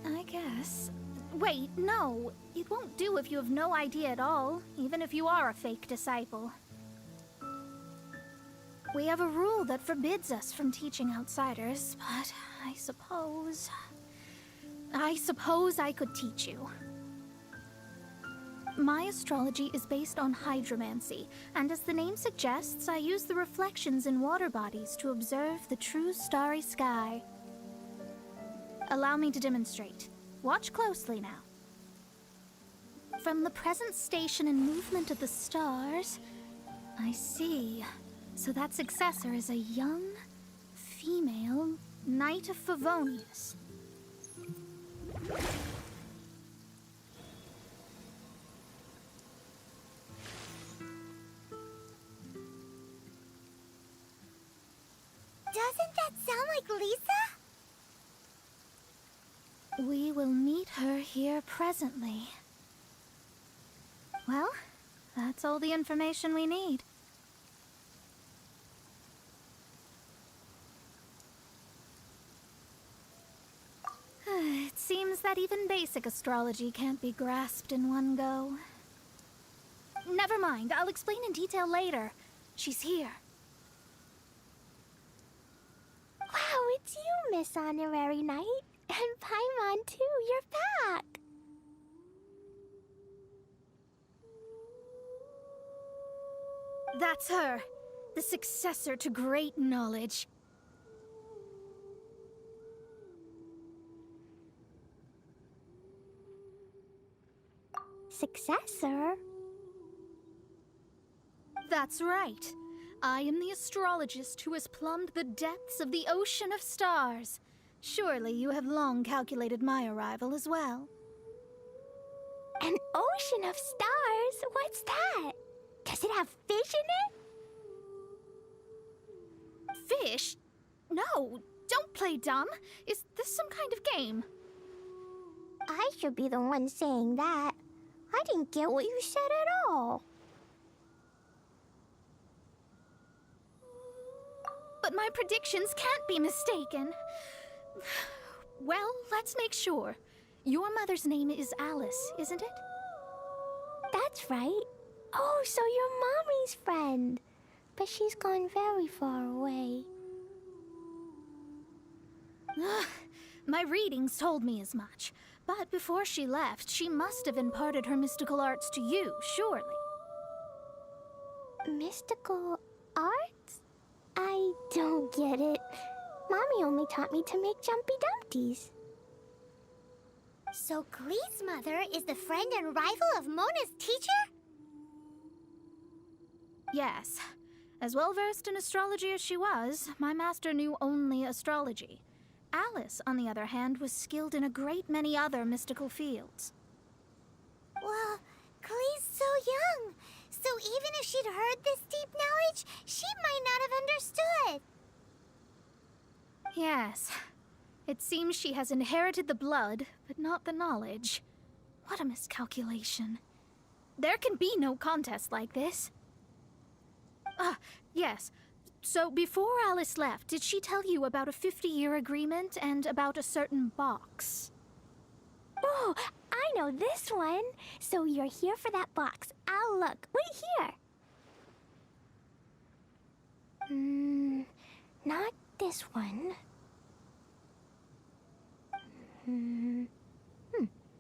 N: I guess. Wait, no. It won't do if you have no idea at all, even if you are a fake disciple. We have a rule that forbids us from teaching outsiders, but I suppose I could teach you. My astrology is based on hydromancy, and as the name suggests, I use the reflections in water bodies to observe the true starry sky. Allow me to demonstrate. Watch closely now. From the present station and movement of the stars, I see. So that successor is a young, female Knight of Favonius.
C: Doesn't that sound like Lisa?
N: We will meet her here presently. Well, that's all the information we need. It seems that even basic astrology can't be grasped in one go. Never mind, I'll explain in detail later. She's here.
C: Wow, it's you, Miss Honorary Knight. And Paimon, too, you're back.
N: That's her, the successor to great knowledge.
C: Successor?
N: That's right. I am the astrologist who has plumbed the depths of the ocean of stars. Surely you have long calculated my arrival as well.
C: An ocean of stars? What's that? Does it have fish in
N: it? Fish? No, don't play dumb. Is this some kind of game?
C: I should be the one saying that. I didn't get what you said at all.
N: But my predictions can't be mistaken. Well, let's make sure. Your mother's name is Alice, isn't it?
C: That's right. Oh, so you're Mommy's friend. But she's gone very far away.
N: My readings told me as much. But before she left, she must have imparted her mystical arts to you, surely.
C: Mystical arts? I don't get it. Mommy only taught me to make jumpy dumpties.
G: So Glee's mother is the friend and rival of Mona's teacher?
N: Yes. As well versed in astrology as she was, my master knew only astrology. Alice, on the other hand, was skilled in a great many other mystical fields.
G: Well, Glee's so young. So even if she'd heard this deep knowledge, she might not have understood.
N: Yes. It seems she has inherited the blood, but not the knowledge. What a miscalculation. There can be no contest like this. Ah, yes. So before Alice left, did she tell you about a 50-year agreement and about a certain box?
C: Oh, I know this one. So you're here for that box. I'll look. Wait here. Not this one.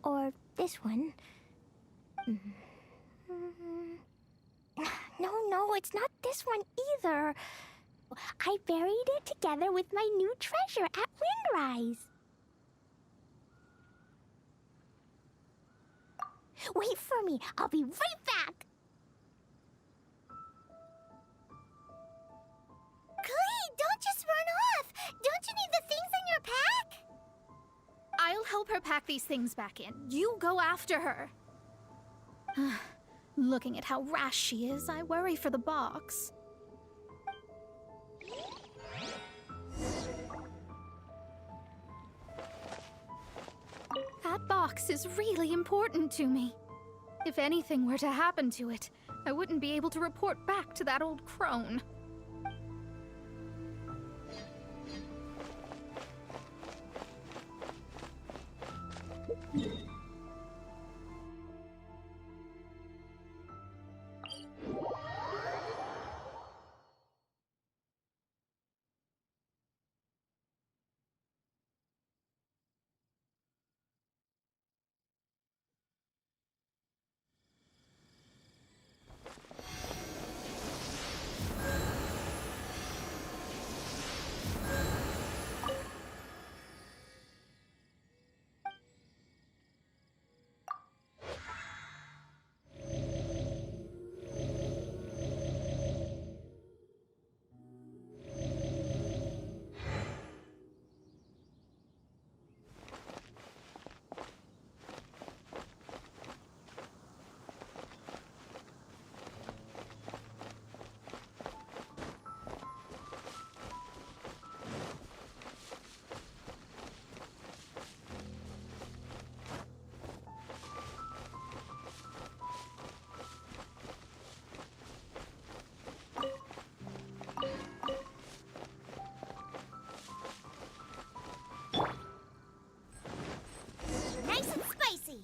C: Or this one. No, it's not this one either. I buried it together with my new treasure at Windrise. Wait for me. I'll be right back.
G: Glee, don't just run off. Don't you need the things in your pack?
N: I'll help her pack these things back in. You go after her. Looking at how rash she is, I worry for the box. That box is really important to me. If anything were to happen to it, I wouldn't be able to report back to that old crone.
G: Nice and spicy.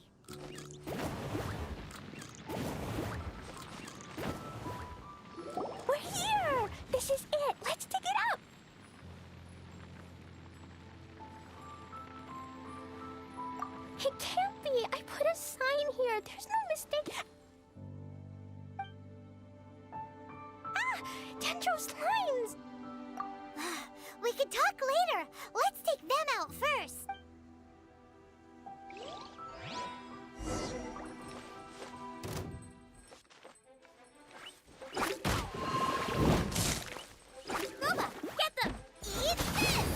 C: We're here! This is it! Let's dig it up! It can't be! I put a sign here! There's no mistake! Ah! Dendro's lines!
G: We can talk later. Let's take them out first. Nova, get them! Eat this!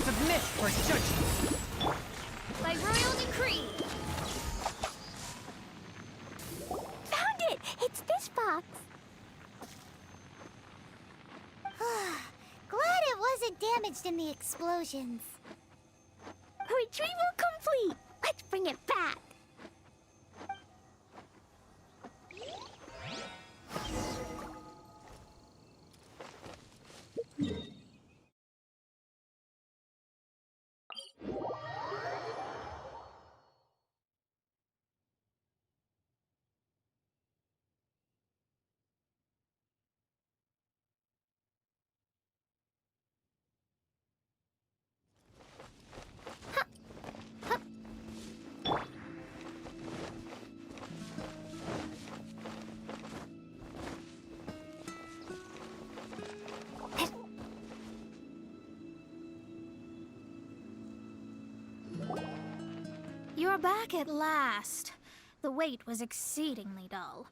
L: Submit for judgment.
N: By royal decree.
C: Found it! It's this box.
G: Glad it wasn't damaged in the explosions.
C: Retrieval complete! Let's bring it back!
N: You're back at last. The wait was exceedingly dull.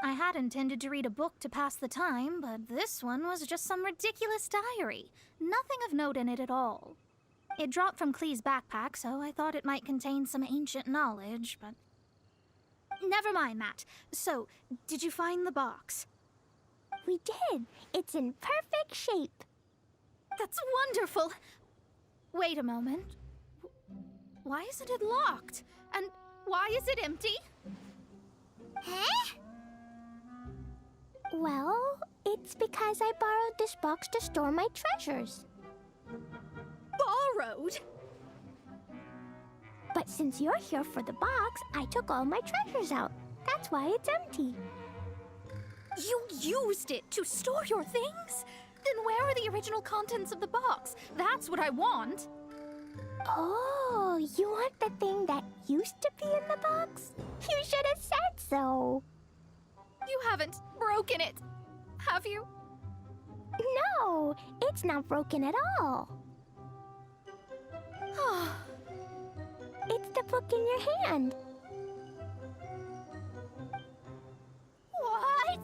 N: I had intended to read a book to pass the time, but this one was just some ridiculous diary. Nothing of note in it at all. It dropped from Klee's backpack, so I thought it might contain some ancient knowledge, but... Never mind that. So, did you find the box?
C: We did. It's in perfect shape.
N: That's wonderful! Wait a moment. Why isn't it locked? And why is it empty?
C: Huh? Well, it's because I borrowed this box to store my treasures.
N: Borrowed?
C: But since you're here for the box, I took all my treasures out. That's why it's empty.
N: You used it to store your things? Then where are the original contents of the box? That's what I want.
C: Oh, you want the thing that used to be in the box? You should have said so.
N: You haven't broken it, have you?
C: No, it's not broken at all. It's the book in your hand.
N: What?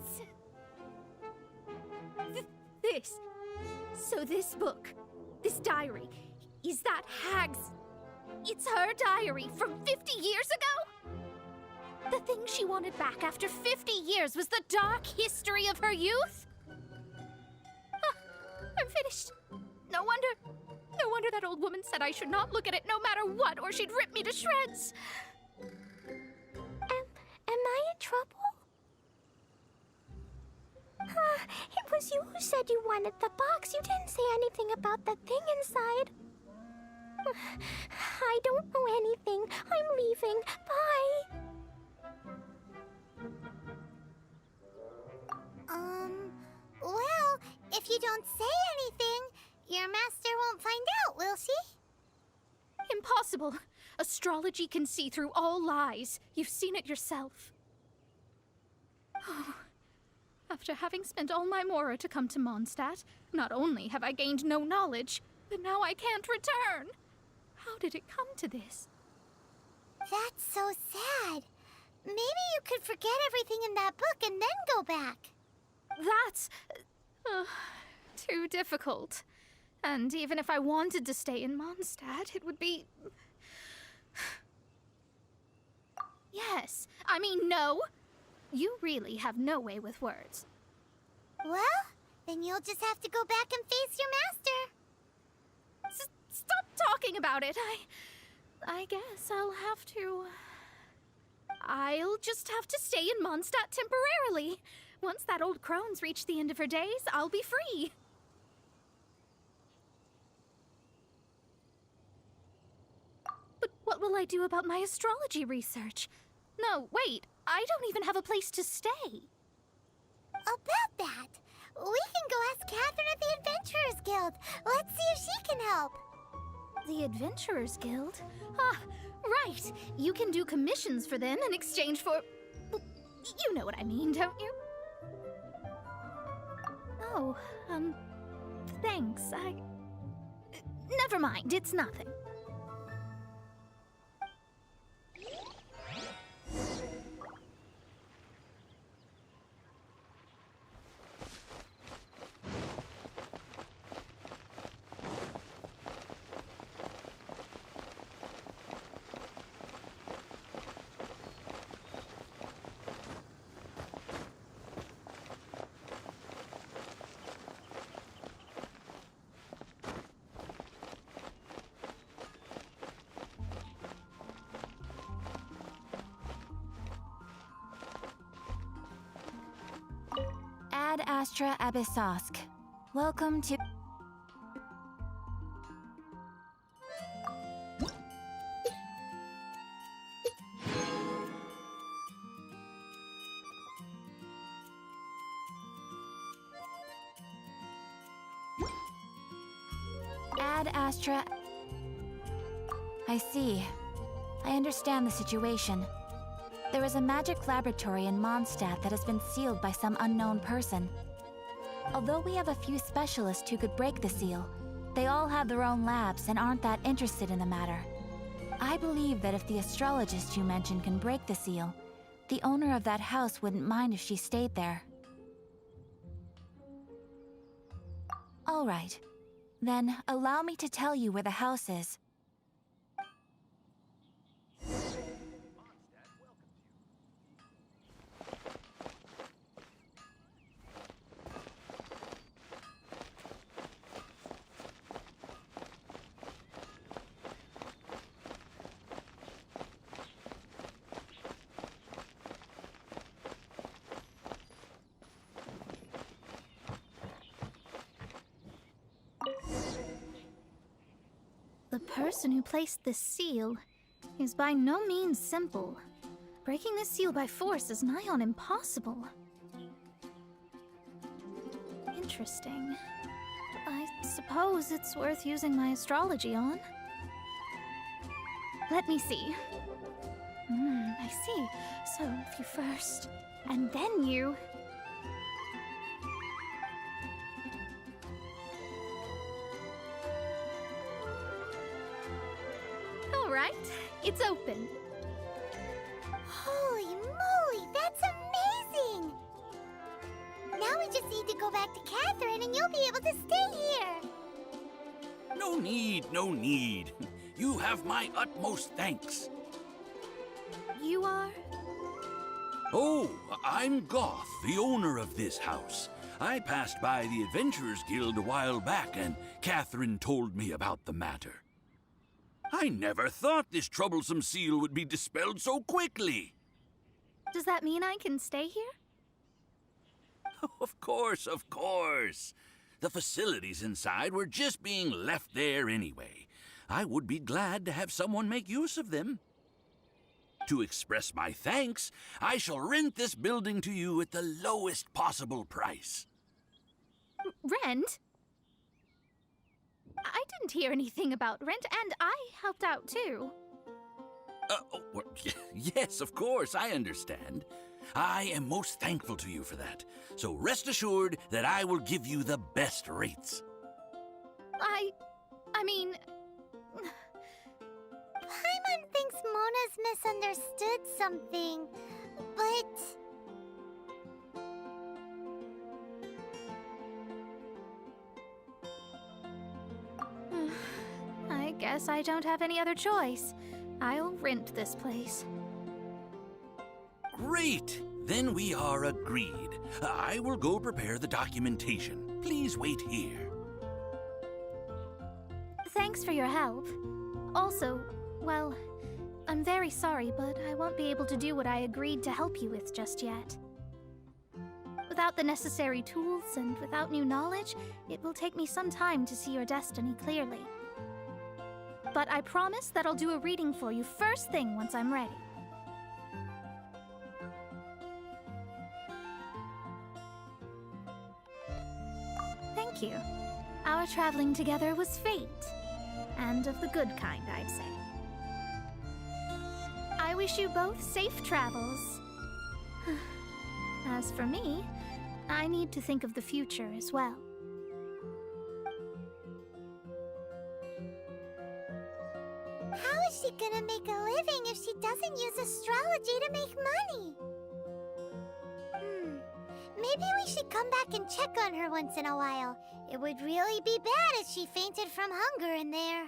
N: This book, this diary, is that Hag's... It's her diary from 50 years ago? The thing she wanted back after 50 years was the dark history of her youth? I'm finished. No wonder that old woman said I should not look at it no matter what, or she'd rip me to shreds.
C: Am I in trouble? It was you who said you wanted the box. You didn't say anything about the thing inside. I don't know anything. I'm leaving. Bye.
G: Well, if you don't say anything, your master won't find out, will she?
N: Impossible. Astrology can see through all lies. You've seen it yourself. After having spent all my mora to come to Mondstadt, not only have I gained no knowledge, but now I can't return. How did it come to this?
G: That's so sad. Maybe you could forget everything in that book and then go back.
N: That's... too difficult. And even if I wanted to stay in Mondstadt, it would be... Yes, I mean no. You really have no way with words.
G: Well, then you'll just have to go back and face your master.
N: Stop talking about it. I guess I'll just have to stay in Mondstadt temporarily. Once that old crone's reached the end of her days, I'll be free. But what will I do about my astrology research? No, wait. I don't even have a place to stay.
G: About that, we can go ask Catherine at the Adventurers Guild. Let's see if she can help.
N: The Adventurers Guild? Ah, right. You can do commissions for them in exchange for... Well, you know what I mean, don't you? Oh, thanks. Never mind, it's nothing.
T: Ad Astra Abyssosk. Welcome to... Ad Astra... I see. I understand the situation. There is a magic laboratory in Mondstadt that has been sealed by some unknown person. Although we have a few specialists who could break the seal, they all have their own labs and aren't that interested in the matter. I believe that if the astrologist you mentioned can break the seal, the owner of that house wouldn't mind if she stayed there. All right. Then allow me to tell you where the house is.
N: The person who placed this seal is by no means simple. Breaking this seal by force is nigh on impossible. Interesting. I suppose it's worth using my astrology on. Let me see. I see. So, if you first, and then you... All right, it's open.
C: Holy moly, that's amazing! Now we just need to go back to Catherine and you'll be able to stay here.
U: No need, no need. You have my utmost thanks.
N: You are?
U: Oh, I'm Goth, the owner of this house. I passed by the Adventurers Guild a while back, and Catherine told me about the matter. I never thought this troublesome seal would be dispelled so quickly.
N: Does that mean I can stay here?
U: Of course, of course. The facilities inside were just being left there anyway. I would be glad to have someone make use of them. To express my thanks, I shall rent this building to you at the lowest possible price.
N: Rent? I didn't hear anything about rent, and I helped out too.
U: Yes, of course, I understand. I am most thankful to you for that. So rest assured that I will give you the best rates.
C: I mean... Paimon thinks Mona's misunderstood something, but...
N: I guess I don't have any other choice. I'll rent this place.
U: Great! Then we are agreed. I will go prepare the documentation. Please wait here.
N: Thanks for your help. Also, well, I'm very sorry, but I won't be able to do what I agreed to help you with just yet. Without the necessary tools and without new knowledge, it will take me some time to see your destiny clearly. But I promise that I'll do a reading for you first thing once I'm ready. Thank you. Our traveling together was fate. And of the good kind, I'd say. I wish you both safe travels. As for me, I need to think of the future as well.
C: How is she gonna make a living if she doesn't use astrology to make money? Maybe we should come back and check on her once in a while. It would really be bad if she fainted from hunger in there.